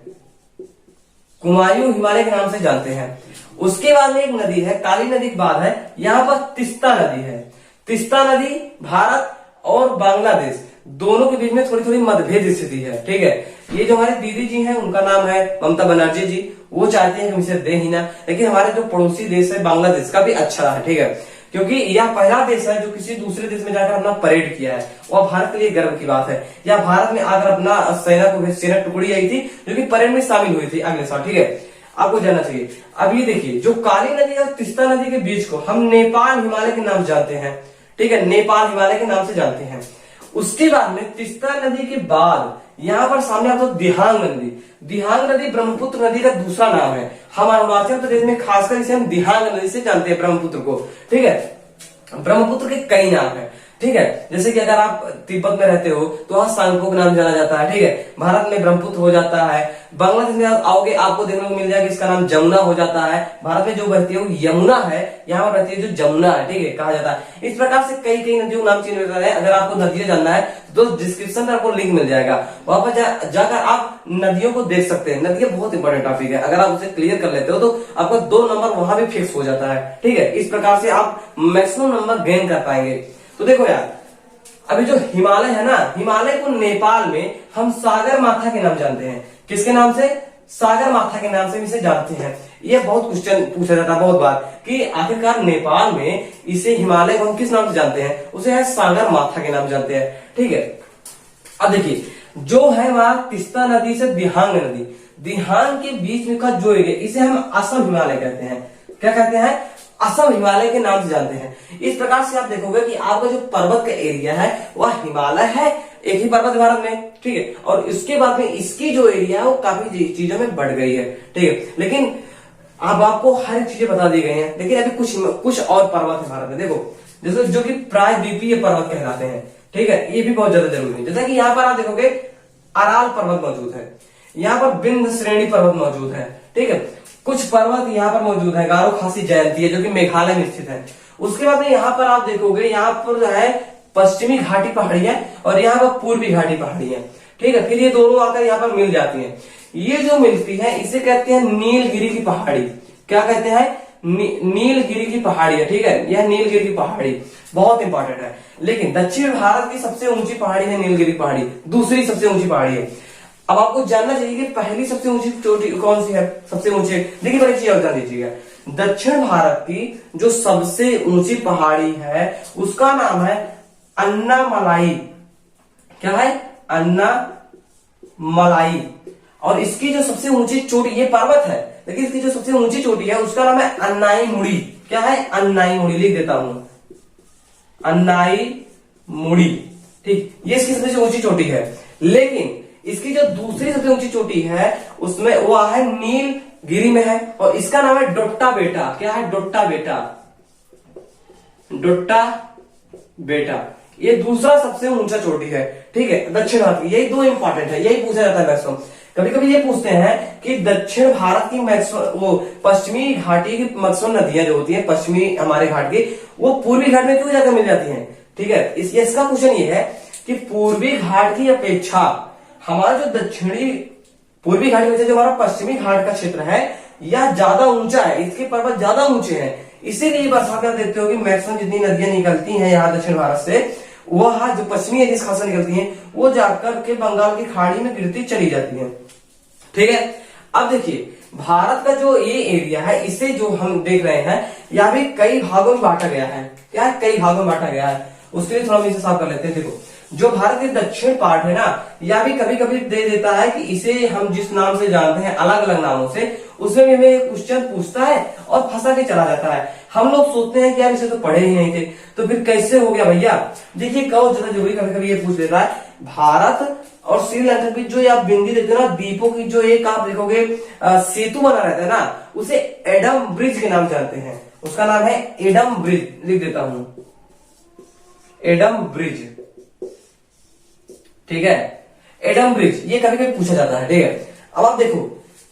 कुमायूं हिमालय के नाम से जानते हैं। उसके बाद में एक नदी है, काली नदी के बाद है यहाँ पर तिस्ता नदी है। तिस्ता नदी भारत और बांग्लादेश दोनों के बीच में थोड़ी थोड़ी मतभेद स्थिति है, ठीक है। ये जो हमारे दीदी जी हैं उनका नाम है ममता बनर्जी जी, वो चाहते हैं कि हम इसे दे ही ना, लेकिन हमारे जो पड़ोसी देश है बांग्लादेश का भी अच्छा है, ठीक है, क्योंकि यह पहला देश है जो किसी दूसरे देश में जाकर अपना परेड किया है, और भारत के लिए गर्व की बात है। या भारत में आकर अपना सेना टुकड़ी आई थी जो कि परेड में शामिल हुई थी अगले साल, ठीक है, आपको जानना चाहिए। अब ये देखिए जो काली नदी और तिस्ता नदी के बीच को हम नेपाल हिमालय के नाम जानते हैं, ठीक है, नेपाल हिमालय के नाम से जानते हैं। उसके बाद में तिस्ता नदी के बाद यहाँ पर सामने आता है दिहांग नदी। दिहांग नदी ब्रह्मपुत्र नदी का दूसरा नाम है। हम अरुणाचल प्रदेश में खासकर इसे हम दिहांग नदी से जानते हैं ब्रह्मपुत्र को, ठीक है। ब्रह्मपुत्र के कई नाम है, ठीक है। जैसे कि अगर आप तिब्बत में रहते हो तो वहां सांगपो के नाम जाना जाता है, ठीक है। भारत में ब्रह्मपुत्र हो जाता है। बांग्लादेश में आप आओगे आपको देखने को मिल जाएगा इसका नाम जमुना हो जाता है। भारत में जो बहती है वो यमुना है, यहाँ पर बहती है जो जमुना है, ठीक है, कहा जाता है। इस प्रकार से कई कई नदियों का नाम चेंज होता है। अगर आपको नदियां जानना है तो डिस्क्रिप्शन में आपको लिंक मिल जाएगा, वहां पर जाकर आप नदियों को देख सकते हैं। नदियां बहुत इंपॉर्टेंट टॉपिक है, अगर आप उसे क्लियर कर लेते हो तो आपका 2 नंबर वहां भी फिक्स हो जाता है, ठीक है। इस प्रकार से आप मैक्सिमम नंबर गेन कर पाएंगे। तो देखो यार, अभी जो हिमालय है ना, हिमालय को नेपाल में हम सागर माथा के नाम जानते हैं। किसके नाम से? सागर माथा के नाम से इसे जानते हैं। ये बहुत क्वेश्चन पूछा जाता है बहुत बार कि आखिरकार नेपाल में इसे हिमालय को हम किस नाम से जानते हैं? उसे है सागर माथा के नाम जानते हैं, ठीक है। अब देखिए, जो है वहां तीस्ता नदी से दिहांग नदी, दिहांग के बीच में का जो एरिया, इसे हम असम हिमालय कहते हैं। क्या कहते हैं? असम हिमालय के नाम से जानते हैं। इस प्रकार से आप देखोगे कि आपका जो पर्वत का एरिया है वह हिमालय है, एक ही पर्वत भारत में, ठीक है। और इसके बाद में इसकी जो एरिया है वो काफी चीजों में बढ़ गई है, ठीक है। लेकिन अब आपको हर चीजें बता दी गई हैं, लेकिन अभी कुछ और पर्वत है भारत में, देखो, जैसे जो कि प्रायद्वीपीय पर्वत कहलाते हैं, ठीक है। ये भी बहुत ज्यादा जरूरी है। जैसा कि यहाँ पर आप देखोगे अराल पर्वत मौजूद है, यहाँ पर विंध्य श्रेणी पर्वत मौजूद है, ठीक है। कुछ पर्वत यहाँ पर मौजूद है, गारो खासी जयंती है जो कि मेघालय में स्थित है। उसके बाद में यहाँ पर आप देखोगे, यहाँ पर जो है पश्चिमी घाटी पहाड़ियां और यहाँ पर पूर्वी घाटी पहाड़ियां, ठीक है। फिर ये दोनों आकर यहाँ पर मिल जाती हैं। ये जो मिलती है इसे कहते हैं नीलगिरी की पहाड़ी। क्या कहते हैं? नीलगिरी की पहाड़ी है, ठीक है। यह नीलगिरी की पहाड़ी बहुत इंपॉर्टेंट है। लेकिन दक्षिण भारत की सबसे ऊंची पहाड़ी है नीलगिरी पहाड़ी, दूसरी सबसे ऊंची पहाड़ी है। अब आपको जानना चाहिए कि पहली सबसे ऊंची चोटी कौन सी है? सबसे ऊंची, देखिए बड़ी चीज और जान लीजिएगा, दक्षिण भारत की जो सबसे ऊंची पहाड़ी है उसका नाम है अन्नामलाई। क्या है? अन्नामलाई। और इसकी जो सबसे ऊंची चोटी, ये पर्वत है लेकिन इसकी जो सबसे ऊंची चोटी है उसका नाम है अन्नाईमुड़ी। क्या है? अन्नाईमुड़ी, लिख देता हूं, अन्नाईमुड़ी, ठीक। ये इसकी सबसे ऊंची चोटी है। लेकिन इसकी जो दूसरी सबसे ऊंची चोटी है उसमें वो है नीलगिरी में है और इसका नाम है डोट्टा बेटा। क्या है? डोट्टा बेटा, डोट्टा बेटा। ये दूसरा सबसे ऊंचा चोटी है, ठीक है, दक्षिण भारत की। यही 2 इंपॉर्टेंट है, यही पूछा जाता है मैक्सिमम। कभी कभी ये पूछते हैं कि दक्षिण भारत की मैक्सिमम, वो पश्चिमी घाटी की मैक्सिमम नदियां जो होती हैं पश्चिमी हमारे घाट की, वो पूर्वी घाट में क्यों जाकर मिल जाती हैं, ठीक है। इसका क्वेश्चन ये है कि पूर्वी घाट की अपेक्षा हमारा जो दक्षिणी पूर्वी घाटी में जो हमारा पश्चिमी घाट का क्षेत्र है यह ज्यादा ऊंचा है, इसके पर्वत ज्यादा ऊंचे हैं। इसीलिए बरसात में देखते हो कि मैक्सिमम जितनी नदियां निकलती हैं यहाँ दक्षिण भारत से, वह जो पश्चिमी नदी खासा निकलती हैं वो जाकर के बंगाल की खाड़ी में गिरती चली जाती हैं, ठीक है। अब देखिए, भारत का जो ये एरिया है इसे जो हम देख रहे हैं यह भी कई भागों में बांटा गया है। क्या? कई भागों में बांटा गया है। उसके लिए थोड़ा हम इसे साफ कर लेते हैं। देखो, जो भारत के दक्षिण पार्ट है ना, यह भी कभी कभी दे देता है कि इसे हम जिस नाम से जानते हैं अलग अलग नामों से, उसमें भी हमें क्वेश्चन पूछता है और फंसा के चला जाता है। हम लोग सोचते हैं कि यार इसे तो पढ़े ही नहीं थे, तो फिर कैसे हो गया भैया? देखिए, बहुत ज्यादा जरूरी, कभी कभी ये पूछ लेता है। भारत और श्रीलंका के बीच जो आप बिंदी देखते हो ना, द्वीपों की जो एक आप देखोगे सेतु बना रहता है ना, उसे एडम ब्रिज के नाम जानते हैं। उसका नाम है एडम ब्रिज, लिख देता हूं, एडम ब्रिज, ठीक है, एडम ब्रिज। ये कभी कभी पूछा जाता है, ठीक है। अब आप देखो,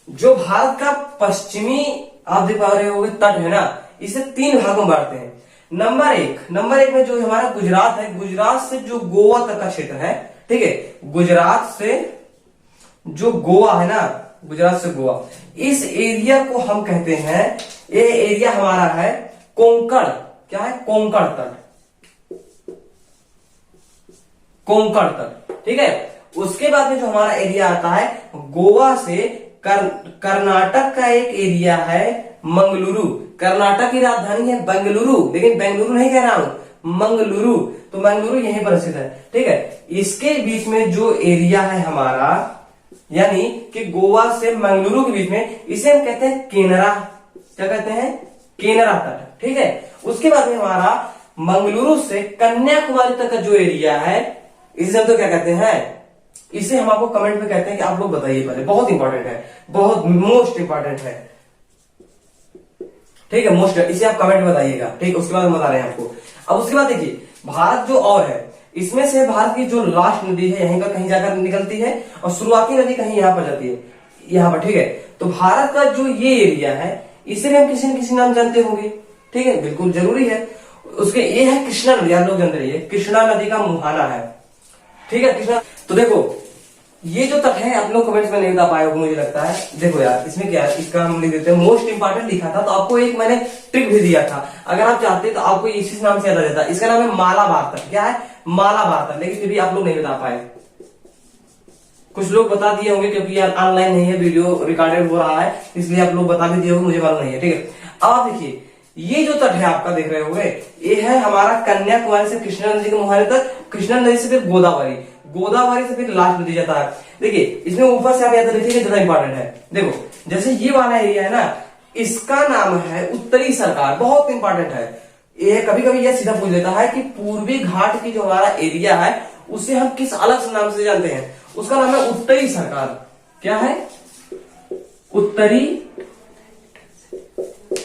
जो भारत का पश्चिमी आप देख पा रहे होगे तट है ना, इसे 3 भागों में बांटते हैं। नंबर एक में जो हमारा गुजरात है, गुजरात से जो गोवा तक का क्षेत्र है, ठीक है, गुजरात से जो गोवा है ना, गुजरात से गोवा, इस एरिया को हम कहते हैं, ये एरिया हमारा है कोंकण। क्या है? कोंकण तट, कोंकण तट, ठीक है। उसके बाद में जो हमारा एरिया आता है गोवा से कर्नाटक का एक एरिया है मंगलुरु। कर्नाटक की राजधानी है बेंगलुरु, लेकिन बेंगलुरु नहीं कह रहा हूं, मंगलुरु। तो मंगलुरु यहीं पर स्थित है, ठीक है। इसके बीच में जो एरिया है हमारा, यानी कि गोवा से मंगलुरु के बीच में, इसे हम कहते हैं केनरा। क्या कहते हैं? केनरा तट, ठीक है। उसके बाद में हमारा मंगलुरु से कन्याकुमारी तक का जो एरिया है, इसे हम तो क्या कहते हैं? इसे हम आपको कमेंट में कहते हैं कि आप लोग बताइए पहले, बहुत इंपॉर्टेंट है, बहुत मोस्ट इंपॉर्टेंट है, ठीक है, मोस्ट। इसे आप कमेंट में बताइएगा, ठीक है। उसके बाद हम बता रहे हैं आपको। अब उसके बाद देखिए, भारत जो और है इसमें से भारत की जो लास्ट नदी है यहीं पर कहीं जाकर निकलती है और शुरुआती नदी कहीं यहाँ पर जाती है, यहाँ पर, ठीक है। तो भारत का जो ये एरिया है इसे भी हम किसी न किसी नाम जानते होंगे, ठीक है, बिल्कुल जरूरी है। उसके ये है कृष्णा नदी, आप लोग जानते रहिए कृष्णा नदी का मुहाना है, ठीक है, कृष्णा। तो देखो ये जो तट है आप लोग कमेंट्स में नहीं बता पाए होंगे मुझे लगता है। देखो यार इसमें क्या है, इसका हम लिख देते हैं मोस्ट इंपॉर्टेंट लिखा था, तो आपको एक मैंने ट्रिक भी दिया था, अगर आप चाहते तो आपको इसी नाम से याद आ जाता। इसका नाम है मालाबार तट। क्या है? मालाबार तट। लेकिन फिर भी आप लोग नहीं बता पाए, कुछ लोग बता दिए होंगे क्योंकि यार ऑनलाइन नहीं है, वीडियो रिकॉर्डेड हो रहा है, इसलिए आप लोग बता भी दिए होंगे, मुझे मालूम नहीं है, ठीक है। अब आप देखिए ये जो तट है आपका देख रहे होंगे, ये है हमारा कन्याकुमारी से कृष्णा नदी के मुहाने तक, कृष्णा नदी से फिर गोदावरी, गोदावरी से फिर लास्ट नदी जाता है। देखिए इसमें ऊपर से आप याद रखिए ज्यादा इंपॉर्टेंट है। देखो जैसे ये वाला एरिया है ना, इसका नाम है उत्तरी सरकार, बहुत इंपॉर्टेंट है ये। कभी कभी यह सीधा पूछ लेता है कि पूर्वी घाट की जो हमारा एरिया है उसे हम किस अलग से नाम से जानते हैं, उसका नाम है उत्तरी सरकार। क्या है?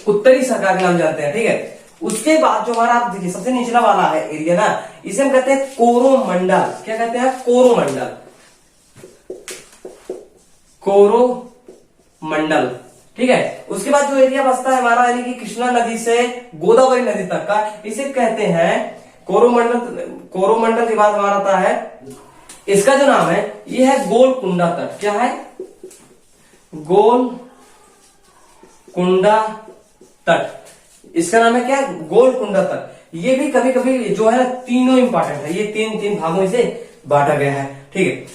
उत्तरी सरकार के नाम जानते हैं, ठीक है। उसके बाद जो हमारा आप देखिए सबसे निचला वाला है एरिया ना, इसे हम कहते हैं कोरोमंडल। क्या कहते हैं? कोरोमंडल, कोरोमंडल, ठीक है। उसके बाद जो एरिया बचता है हमारा यानी कि कृष्णा नदी से गोदावरी नदी तक का, इसे कहते हैं कोरोमंडल। कोरोमंडल के बाद हमारा आता है, इसका जो नाम है ये है गोलकुंडा तट। क्या है? गोलकुंडा तट, इसका नाम है क्या? गोलकुंडा तट। ये भी कभी कभी जो है तीनों इंपॉर्टेंट है, ये तीन भागों से बांटा गया है, ठीक है।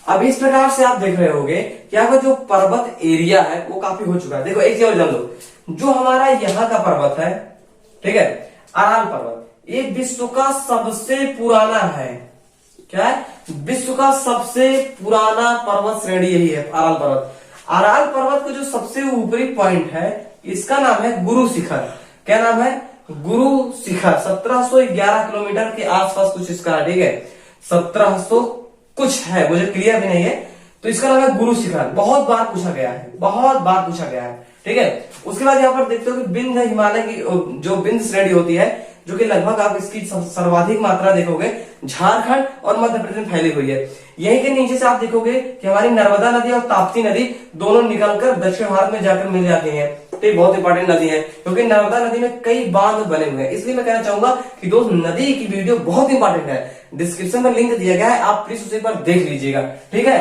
अब इस प्रकार से आप देख रहे होंगे कि आपका जो पर्वत एरिया है वो काफी हो चुका है। देखो एक चीज और जान लो, जो हमारा यहाँ का पर्वत है, ठीक है, अराल पर्वत, ये विश्व का सबसे पुराना है। क्या है? विश्व का सबसे पुराना पर्वत श्रेणी यही है, अराल पर्वत। अराल पर्वत का जो सबसे ऊपरी पॉइंट है इसका नाम है गुरु शिखर। क्या नाम है? गुरु शिखर। 1711 किलोमीटर के आसपास कुछ इसका, ठीक है, 1700 कुछ है, मुझे क्लियर भी नहीं है। तो इसका नाम है गुरु शिखर। बहुत बार पूछा गया है, बहुत बार पूछा गया है, ठीक है। उसके बाद यहाँ पर देखते हो कि बिंद हिमालय की जो बिंद श्रेणी होती है, जो कि लगभग आप इसकी सर्वाधिक मात्रा देखोगे झारखंड और मध्य प्रदेश में फैली हुई है। यहीं के नीचे से आप देखोगे कि हमारी नर्मदा नदी और ताप्ती नदी दोनों निकलकर दक्षिण भारत में जाकर मिल जाती हैं। तो ये बहुत इंपॉर्टेंट नदी है क्योंकि नर्मदा नदी में कई बांध बने हुए हैं। इसलिए मैं कहना चाहूंगा कि दोस्त नदी की वीडियो बहुत इंपॉर्टेंट है, डिस्क्रिप्शन में लिंक दिया गया है, आप प्लीज उसे एक बार देख लीजिएगा, ठीक है।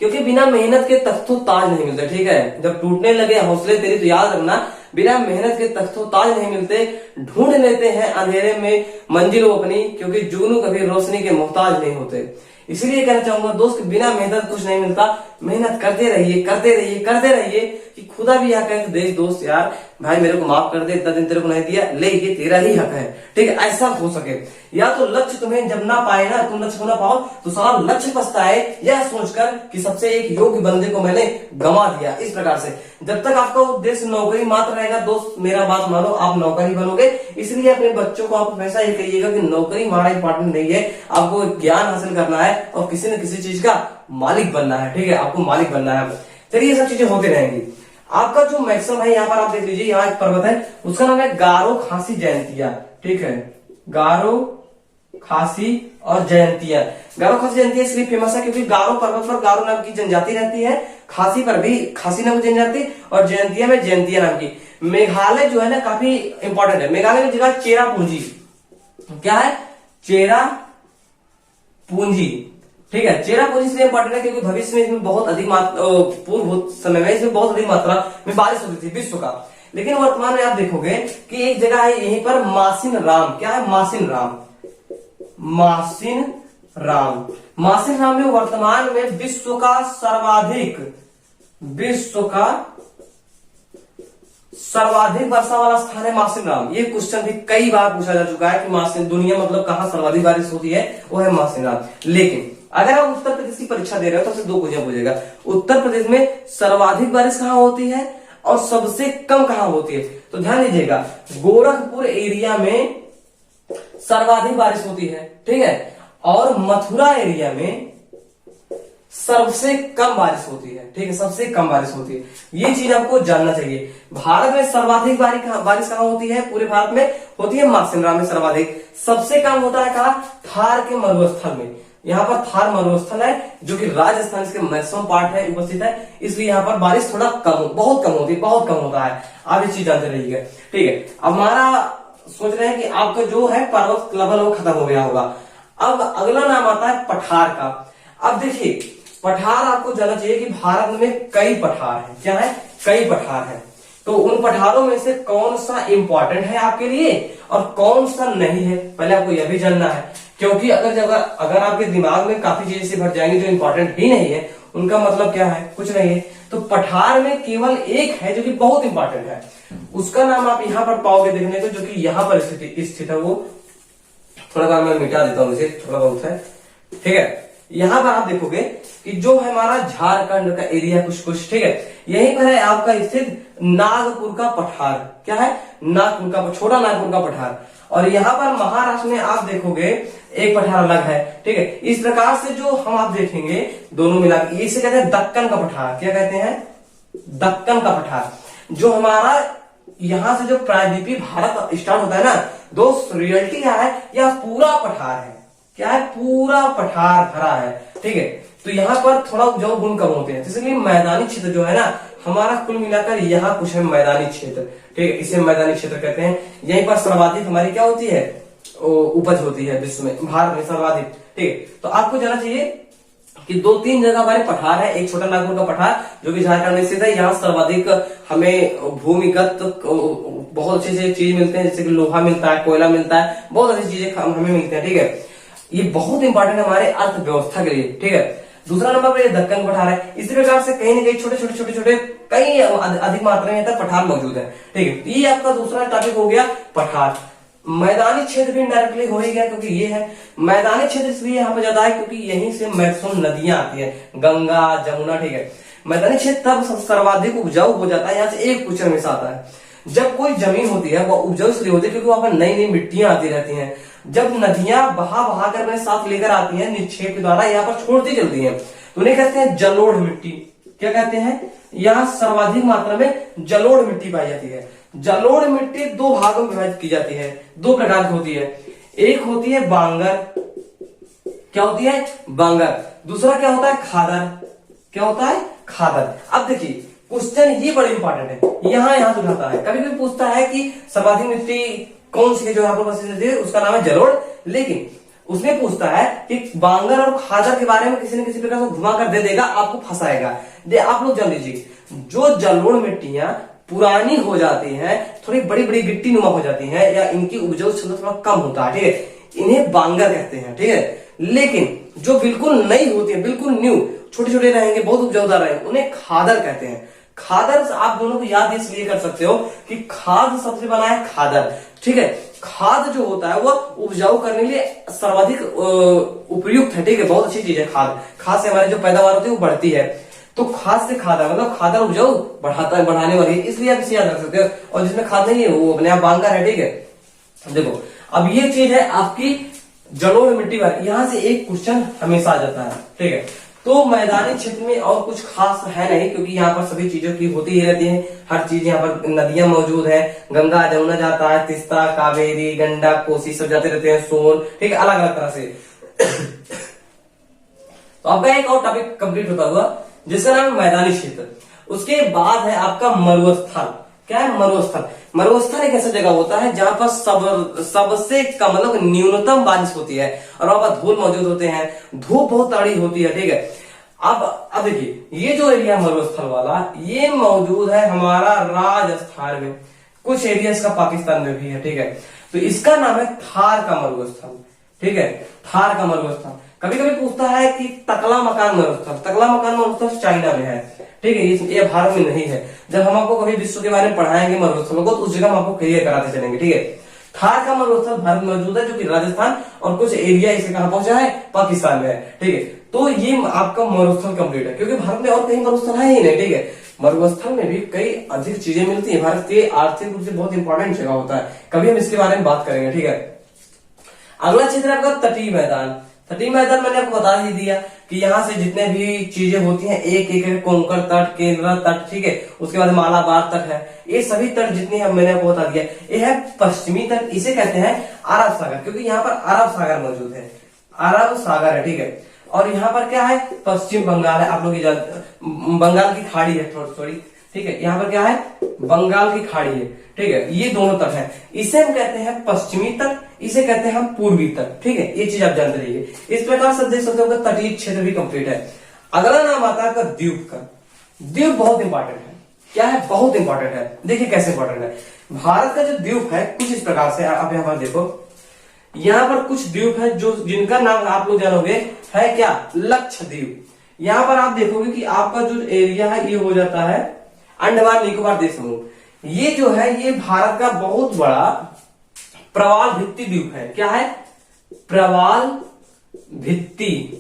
क्योंकि बिना मेहनत के तख्तो ताज नहीं मिलते, ठीक है। जब टूटने लगे हौसले तेरी तो याद रखना, बिना मेहनत के तख्तो ताज नहीं मिलते, ढूंढ लेते हैं अंधेरे में मंजिल वो अपनी, क्योंकि जुगनू कभी रोशनी के मोहताज नहीं होते। इसीलिए कहना चाहूंगा दोस्त, बिना मेहनत कुछ नहीं मिलता, मेहनत करते रहिए, करते रहिए, करते रहिए कि खुदा भी यह कहे देख दोस्त यार भाई मेरे को माफ कर दे, इतना दिन तेरे को नहीं दिया, ले ये तेरा ही हक है, ठीक है। ऐसा हो सके, या तो लक्ष्य तुम्हें जब ना पाए ना, तुम लक्ष्य को ना पाओ तो सारा लक्ष्य पछताए यह सोचकर कि सबसे एक योग्य बंदे को मैंने गंवा दिया। इस प्रकार से जब तक आपका उद्देश्य नौकरी मात्र रहेगा दोस्त, मेरा बात मानो, आप नौकरी बनोगे। इसलिए अपने बच्चों को आप हमेशा ये कहिएगा कि नौकरी हमारा इंपॉर्टेंट नहीं है, आपको ज्ञान हासिल करना है और किसी न किसी चीज का मालिक बनना है, ठीक है, आपको मालिक बनना है। चलिए ये सब चीजें होती रहेंगी। आपका जो मैक्सिमम है यहाँ पर आप देख लीजिए, यहाँ एक पर्वत है उसका नाम है गारो खासी जयंतिया, ठीक है, गारो खासी और जयंतिया। गारो खासी जयंतिया इसलिए फेमस है क्योंकि गारो पर्वत पर गारो नाम की जनजाति रहती है, खासी पर भी खासी नाम की जनजाति और जयंतिया में जयंतिया नाम की। मेघालय जो है ना काफी इंपॉर्टेंट है, मेघालय में जगह चेरा पूंजी। क्या है? चेरा पूंजी, ठीक है। चेरा पूंजी इसलिए इंपॉर्टेंट है क्योंकि भविष्य में इसमें बहुत अधिक पूर्व समय में इसमें बहुत अधिक मात्रा में बारिश होती थी विश्व का। लेकिन वर्तमान में आप देखोगे कि एक जगह है यहीं पर मासिन राम। क्या है? मासिन राम, मासिन राम। मासिन राम में वर्तमान में विश्व का सर्वाधिक वर्षा वाला स्थान है मासिन राम। ये क्वेश्चन भी कई बार पूछा जा चुका है कि मासिन दुनिया मतलब कहां सर्वाधिक बारिश होती है, वो है मासिन राम। लेकिन अगर आप उत्तर प्रदेश की परीक्षा दे रहे हो तो आपसे 2 क्वेश्चन पूछेगा, उत्तर प्रदेश में सर्वाधिक बारिश कहां होती है और सबसे कम कहां होती है। तो ध्यान दीजिएगा, गोरखपुर एरिया में सर्वाधिक बारिश होती है, ठीक है, और मथुरा एरिया में सबसे कम बारिश होती है, ठीक है, सबसे कम बारिश होती है। ये चीज आपको जानना चाहिए। भारत में सर्वाधिक बारिश कहाँ होती है? पूरे भारत में होती है मार्कंडा में सर्वाधिक। सबसे कम होता है कहाँ? थार के मरुस्थल में। यहाँ पर थार मरुस्थल है जो कि राजस्थान इसके मैक्सिमम पार्ट है उपस्थित है, इसलिए यहाँ पर बारिश थोड़ा कम, बहुत कम होती है, बहुत कम होता है। आप इस चीज जानते रहिएगा, ठीक है। अब हमारा सोच रहे हैं कि आपका जो है पर्वत लेवल वो खत्म हो गया होगा। अब अगला नाम आता है पठार का। अब देखिए पठार आपको जानना चाहिए कि भारत में कई पठार है। क्या है? कई पठार है। तो उन पठारों में से कौन सा इंपॉर्टेंट है आपके लिए और कौन सा नहीं है, पहले आपको यह भी जानना है। क्योंकि अगर आपके दिमाग में काफी चीजें से भर जाएंगी जो इंपॉर्टेंट ही नहीं है, उनका मतलब क्या है? कुछ नहीं है। तो पठार में केवल एक है जो कि बहुत इंपॉर्टेंट है, उसका नाम आप यहाँ पर पाओगे देखने को, जो कि यहाँ पर स्थित है। वो थोड़ा सा मैं मिटा देता हूँ, इसे थोड़ा बहुत है, ठीक है। यहाँ पर आप देखोगे कि जो है हमारा झारखंड का एरिया कुछ, ठीक है, यहीं पर है आपका स्थित नागपुर का पठार। क्या है? नागपुर का, छोटा नागपुर का पठार। और यहाँ पर महाराष्ट्र में आप देखोगे एक पठार अलग है, ठीक है। इस प्रकार से जो हम आप देखेंगे दोनों मिला के, इसे कहते हैं दक्कन का पठार। क्या कहते हैं? दक्कन का पठार। जो हमारा यहां से जो प्रायद्वीपीय भारत स्टार्ट होता है ना दोस्त, रियलिटी क्या है? यह पूरा पठार है। क्या है? पूरा पठार भरा है, ठीक है। तो यहाँ पर थोड़ा उपजाऊ गुण कम होते हैं, इसलिए मैदानी क्षेत्र जो है ना हमारा कुल मिलाकर यहाँ कुछ है मैदानी क्षेत्र, ठीक है, इसे मैदानी क्षेत्र कहते हैं। यहीं पर सर्वाधिक हमारी क्या होती है? उपज होती है विश्व में, भारत में सर्वाधिक, ठीक है। तो आपको जानना चाहिए कि 2-3 जगह हमारे पठार है। एक छोटा नागपुर का पठार जो कि झारखंड में स्थित है, यहाँ सर्वाधिक हमें भूमिगत बहुत अच्छे से चीज मिलते हैं, जैसे कि लोहा मिलता है, कोयला मिलता है, बहुत अच्छी चीजें हमें मिलती है, ठीक है। ये बहुत इंपॉर्टेंट है हमारे अर्थव्यवस्था के लिए, ठीक है। दूसरा नंबर पर ये दक्कन पठार है। इसी प्रकार से कहीं ना कहीं छोटे कई अधिक मात्रा में पठार मौजूद है, ठीक है। ये आपका दूसरा टॉपिक हो गया पठार। मैदानी क्षेत्र भी डायरेक्टली हो ही गया, क्योंकि ये है मैदानी क्षेत्र इसलिए यहाँ पे ज्यादा है क्योंकि यहीं से मैक्सिमम नदियां आती है, गंगा जमुना, ठीक है। मैदानी क्षेत्र तब सर्वाधिक उपजाऊ हो जाता है। यहाँ से एक क्वेश्चन हमेशा आता है, जब कोई जमीन होती है वो उपजाऊ इसलिए होती है क्योंकि वहां पर नई नई मिट्टियां आती रहती हैं। जब नदियां बहा कर अपने साथ लेकर आती हैं निक्षेप के द्वारा, यहाँ पर छोड़ती चलती हैं, तो उन्हें कहते हैं जलोढ़ मिट्टी। क्या कहते हैं? यहाँ सर्वाधिक मात्रा में जलोढ़ मिट्टी पाई जाती है। जलोढ़ मिट्टी 2 भागों में विभाजित की जाती है, 2 प्रकार की होती है। एक होती है बांगर। क्या होती है? बांगर। दूसरा क्या होता है? खादर। क्या होता है? खादर। अब देखिए क्वेश्चन ये बड़ा इंपॉर्टेंट है, यहाँ से उठाता है। कभी कभी पूछता है कि सर्वाधिक मिट्टी कौन सी है जो यहाँ पर उपस्थित है, उसका नाम है जलोढ़। लेकिन उसमें पूछता है कि बांगर और खादर के बारे में किसी न किसी प्रकार से घुमा कर दे देगा, आपको फंसाएगा। आप लोग जान लीजिए, जो जलोढ़ मिट्टियां पुरानी हो जाती हैं, थोड़ी बड़ी बड़ी गिट्टी नुमा हो जाती हैं, या इनकी उपजाऊ क्षमता थोड़ा कम होता है, ठीक है, इन्हें बांगर कहते हैं, ठीक है। लेकिन जो बिल्कुल नई होती है, बिल्कुल न्यू, छोटे छोटे रहेंगे, बहुत उपजाऊदार रहेंगे, उन्हें खादर कहते हैं। खादर आप दोनों को याद इसलिए कर सकते हो कि खाद सबसे बना है खादर, ठीक है। खाद जो होता है वो उपजाऊ करने के लिए सर्वाधिक उपयुक्त है, ठीक है, बहुत अच्छी चीज है खाद। खाद से हमारी जो पैदावार होती है वो बढ़ती है। तो खाद से खादर मतलब खादर उपजाऊ बढ़ाता है, बढ़ाने वाली है, इसलिए आप इसे याद रख सकते हो। और जिसमें खाद नहीं है वो अपने आप बांगर है, ठीक है। देखो अब ये चीज है आपकी जलोढ़ मिट्टी पर, यहां से एक क्वेश्चन हमेशा आ जाता है, ठीक है। तो मैदानी क्षेत्र में और कुछ खास है नहीं, क्योंकि यहाँ पर सभी चीजों की होती ही रहती है, हर चीज यहाँ पर नदियां मौजूद है, गंगा जमुना जाता है, तीस्ता कावेरी गंडक कोसी सब जाते रहते हैं, सोन, ठीक है, अलग अलग तरह से। तो आपका एक और टॉपिक कंप्लीट होता हुआ जिसका नाम है मैदानी क्षेत्र। उसके बाद है आपका मरुस्थल। क्या है? मरुस्थल। मरुस्थल एक ऐसा जगह होता है जहां पर सबसे कम मतलब न्यूनतम बारिश होती है और वहां पर धूल मौजूद होते हैं, धूप बहुत तड़ी होती है, ठीक है। अब देखिए ये जो एरिया मरुस्थल वाला ये मौजूद है हमारा राजस्थान में, कुछ एरिया इसका पाकिस्तान में भी है, ठीक है। तो इसका नाम है थार का मरुस्थल, ठीक है, थार का मरुस्थल। कभी कभी पूछता है कि तकला मकान मरुस्थल, तकला मकान मरुस्थल चाइना में है, ठीक है, ये भारत में नहीं है। जब हम आपको कभी विश्व के बारे में पढ़ाएंगे मरुस्थलों को तो उस जगह हम आपको क्लियर कराते चलेंगे, ठीक है। थार का मरुस्थल भारत में मौजूद है जो कि राजस्थान और कुछ एरिया इसे कहां पहुंचा है? पाकिस्तान में है, ठीक है। तो ये आपका मरुस्थल कंप्लीट है, क्योंकि भारत में और कहीं मरुस्थल है ही नहीं, ठीक है। मरुस्थल में भी कई अधिक चीजें मिलती है, भारत के आर्थिक रूप से बहुत इंपॉर्टेंट जगह होता है, कभी हम इसके बारे में बात करेंगे, ठीक है। अगला क्षेत्र आपका तटीय मैदान। तटीय मैदान मैंने आपको बता ही दिया कि यहाँ से जितने भी चीजें होती हैं, एक एक कोंकण तट, केंद्र तट, ठीक है, उसके बाद मालाबार तट है, ये सभी तट जितने हैं मैंने आपको बता दिया। ये है पश्चिमी तट, इसे कहते हैं अरब सागर, क्योंकि यहाँ पर अरब सागर मौजूद है, अरब सागर है, ठीक है। और यहाँ पर क्या है, पश्चिम बंगाल है, आप लोग बंगाल की खाड़ी है, सॉरी, ठीक है, यहाँ पर क्या है, बंगाल की खाड़ी है, ठीक है, ये दोनों तट है। इसे हम कहते हैं पश्चिमी तट, इसे कहते हैं हम पूर्वी तट, ठीक है, ये चीज आप जानते रहिए। इस प्रकार से देख सकते हो तटीय क्षेत्र भी कंप्लीट है। अगला नाम आता है द्वीप का। द्वीप बहुत इंपॉर्टेंट है, क्या है, बहुत इंपॉर्टेंट है। देखिए कैसे इंपॉर्टेंट है। भारत का जो द्वीप है कुछ इस प्रकार से, आप यहाँ पर देखो, यहाँ पर कुछ द्वीप है जो जिनका नाम आप लोग जानोगे है क्या, लक्षद्वीप। यहाँ पर आप देखोगे कि आपका जो एरिया है ये हो जाता है अंडमान निकोबार द्वीप समूह। ये जो है ये भारत का बहुत बड़ा प्रवाल भित्ति द्वीप है। क्या है, प्रवाल भित्ति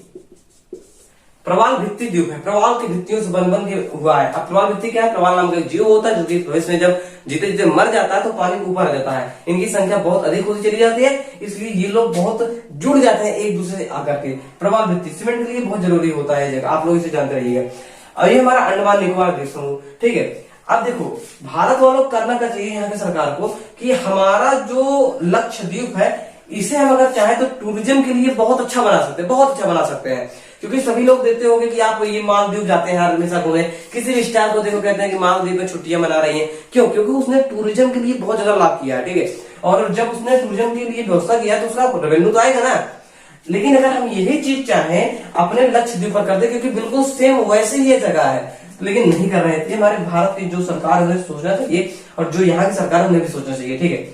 द्वीप है। प्रवाल की भित्तियों से बन के हुआ है। अब प्रवाल भित्ति क्या है, प्रवाल नाम का जीव होता है जो कि भविष्य में जब जीते जीते मर जाता है तो पानी के ऊपर आ जाता है। इनकी संख्या बहुत अधिक होती चली जाती है, इसलिए ये लोग बहुत जुड़ जाते हैं एक दूसरे से आकर के। प्रवाल भित्ति सीमेंट के लिए बहुत जरूरी होता है जगह, आप लोग इसे जानते रहिएगा। और ये हमारा अंडमान निकोबार द्वीप समूह, ठीक है। अब देखो भारत वालों को करना क्या चाहिए यहाँ की सरकार को कि हमारा जो लक्षद्वीप है इसे हम अगर चाहे तो टूरिज्म के लिए बहुत अच्छा बना सकते हैं, बहुत अच्छा बना सकते हैं। क्योंकि सभी लोग देखते होंगे कि आप ये मालदीव जाते हैं हमेशा घूमने, किसी भी स्टार को देखो कहते हैं कि मालदीव में छुट्टियां मना रही हैं, क्यों, क्योंकि उसने टूरिज्म के लिए बहुत ज्यादा लाभ किया है, ठीक है। और जब उसने टूरिज्म के लिए व्यवस्था किया तो उसका रेवेन्यू तो आएगा ना। लेकिन अगर हम यही चीज चाहें अपने लक्षद्वीप पर कर दे, क्योंकि बिल्कुल सेम वैसे ही ये जगह है, लेकिन नहीं कर रहे थे। हमारे भारत की जो सरकार है उन्हें सोचना चाहिए, और जो यहाँ की सरकार है उन्हें भी सोचना चाहिए, ठीक है।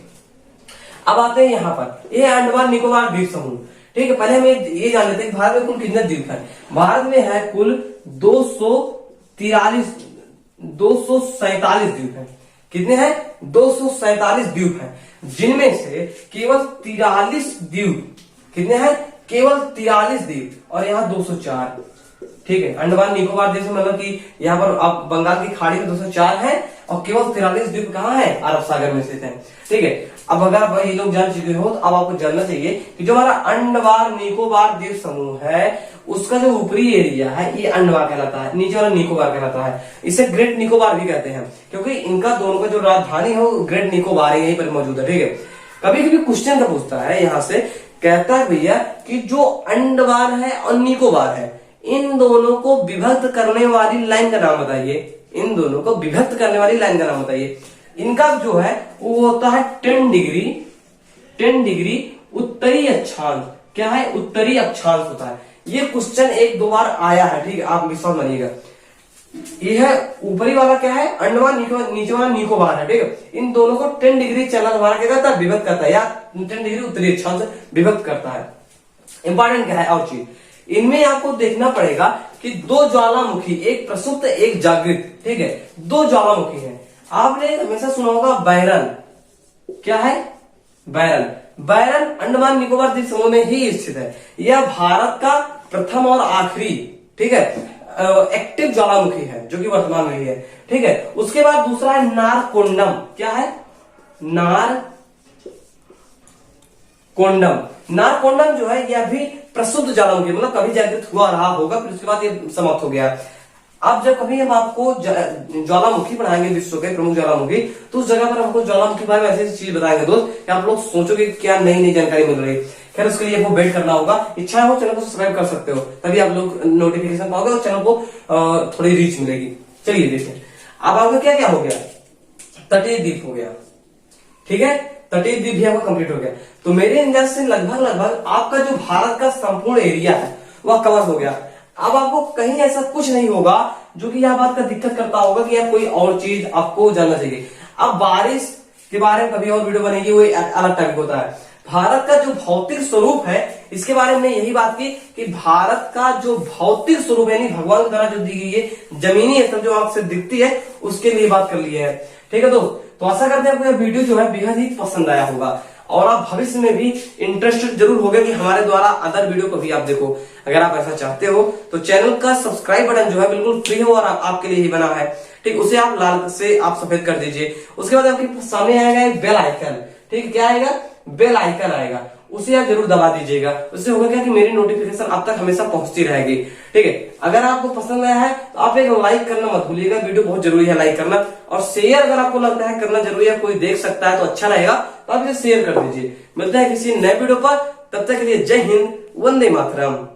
अब आते हैं यहाँ पर, ये अंडमान निकोबार द्वीप समूह, ठीक है। पहले हम ये जान लेते हैं कि भारत में कुल कितने द्वीप हैं। भारत में है कुल 247 द्वीप हैं। कितने हैं, 247 द्वीप हैं, जिनमें से केवल 43 द्वीप, कितने हैं, केवल 43 द्वीप, और यहाँ 204, ठीक है। अंडमान निकोबार द्वीप मतलब कि यहाँ पर अब बंगाल की खाड़ी में 204 है, और केवल 43 द्वीप कहाँ है, अरब सागर में स्थित है, ठीक है। अब अगर आप ये लोग जान चुके हो तो अब आपको जानना चाहिए कि जो हमारा अंडमान निकोबार द्वीप समूह है उसका जो ऊपरी एरिया है ये अंडमान कहलाता है, नीचे वाला निकोबार कहलाता है। इसे ग्रेट निकोबार भी कहते हैं, क्योंकि इनका दोनों का जो राजधानी है वो ग्रेट निकोबार है, यहीं पर मौजूद है, ठीक है। कभी कभी क्वेश्चन का पूछता है यहाँ से, कहता है भैया कि जो अंडमान है और निकोबार है इन दोनों को विभक्त करने वाली लाइन का नाम बताइए। इन दोनों को विभक्त करने वाली लाइन का नाम बताइए। इनका जो है वो होता है 10 डिग्री उत्तरी अक्षांश। क्या है, उत्तरी अक्षांश होता है। ये क्वेश्चन 1-2 बार आया है, ठीक है, आप विश्वास मानिएगा। ये है ऊपरी वाला क्या है, अंडमान निकोबार, नीचे वाला निकोबार है, ठीक है। इन दोनों को 10 डिग्री चलना हमारा क्या करता है, विभक्त करता है, या 10 डिग्री उत्तरी अक्षांश विभक्त करता है। इंपॉर्टेंट क्या है और चीज, इनमें आपको देखना पड़ेगा कि दो ज्वालामुखी, एक प्रसुप्त एक जागृत, ठीक है, दो ज्वालामुखी है। आपने हमेशा सुना होगा बैरन। क्या है, बैरन अंडमान निकोबार द्वीप समूह में ही स्थित है। यह भारत का प्रथम और आखिरी, ठीक है, एक्टिव ज्वालामुखी है जो कि वर्तमान में ही है, ठीक है। उसके बाद दूसरा है नारकोंडम। क्या है, नारकोंडम जो है यह भी प्रसुप्त ज्वालामुखी, मतलब कभी जागृत हुआ रहा होगा, फिर उसके बाद ये समाप्त हो गया। अब जब कभी हम आपको ज्वालामुखी पढ़ाएंगे, विश्व के प्रमुख ज्वालामुखी, तो उस जगह पर हमको ज्वालामुखी के बारे में ऐसी चीज बताएंगे दोस्त कि आप लोग सोचोगे क्या नई नई जानकारी मिल रही है। खैर उसके लिए आपको वेट करना होगा। इच्छा हो चैनल को सब्सक्राइब कर सकते हो, तभी आप लोग नोटिफिकेशन पाओगे और चैनल को थोड़ी रीच मिलेगी। चलिए देखिए, अब आपका क्या क्या हो गया, तटीय द्वीप हो गया, ठीक है, तटीय द्वीप भी आपका कंप्लीट हो गया। तो मेरे अंदाज से लगभग आपका जो भारत का संपूर्ण एरिया है वह कवर हो गया। अब आपको कहीं ऐसा कुछ नहीं होगा जो कि यह बात का दिक्कत करता होगा कि यार कोई और चीज आपको जानना चाहिए। अब बारिश के बारे में कभी और वीडियो बनेगी, वो अलग टॉपिक होता है। भारत का जो भौतिक स्वरूप है इसके बारे में यही बात की कि भारत का जो भौतिक स्वरूप यानी भगवान के द्वारा जो दी गई है जमीनी स्तर जो आपसे दिखती है उसके लिए बात कर ली है, ठीक है। तो आशा करते हैं आपको यह वीडियो जो है बेहद ही पसंद आया होगा और आप भविष्य में भी इंटरेस्टेड जरूर होगे कि हमारे द्वारा अदर वीडियो को भी आप देखो। अगर आप ऐसा चाहते हो तो चैनल का सब्सक्राइब बटन जो है बिल्कुल फ्री हो और आपके लिए ही बना है, ठीक, उसे आप लाल से आप सफेद कर दीजिए। उसके बाद आपके सामने आएगा एक बेल आइकन, ठीक, क्या आएगा, बेल आइकन आएगा, उसे आप जरूर दबा दीजिएगा। उससे होगा क्या कि मेरी नोटिफिकेशन आप तक हमेशा पहुंचती रहेगी। ठीक है, अगर आपको पसंद आया है तो आप एक लाइक करना मत भूलिएगा, वीडियो बहुत जरूरी है लाइक करना। और शेयर अगर आपको लगता है करना जरूरी है, कोई देख सकता है तो अच्छा रहेगा, तो आप इसे शेयर कर दीजिए। मिलते हैं किसी नए वीडियो पर, तब तक के लिए जय हिंद, वंदे मातरम।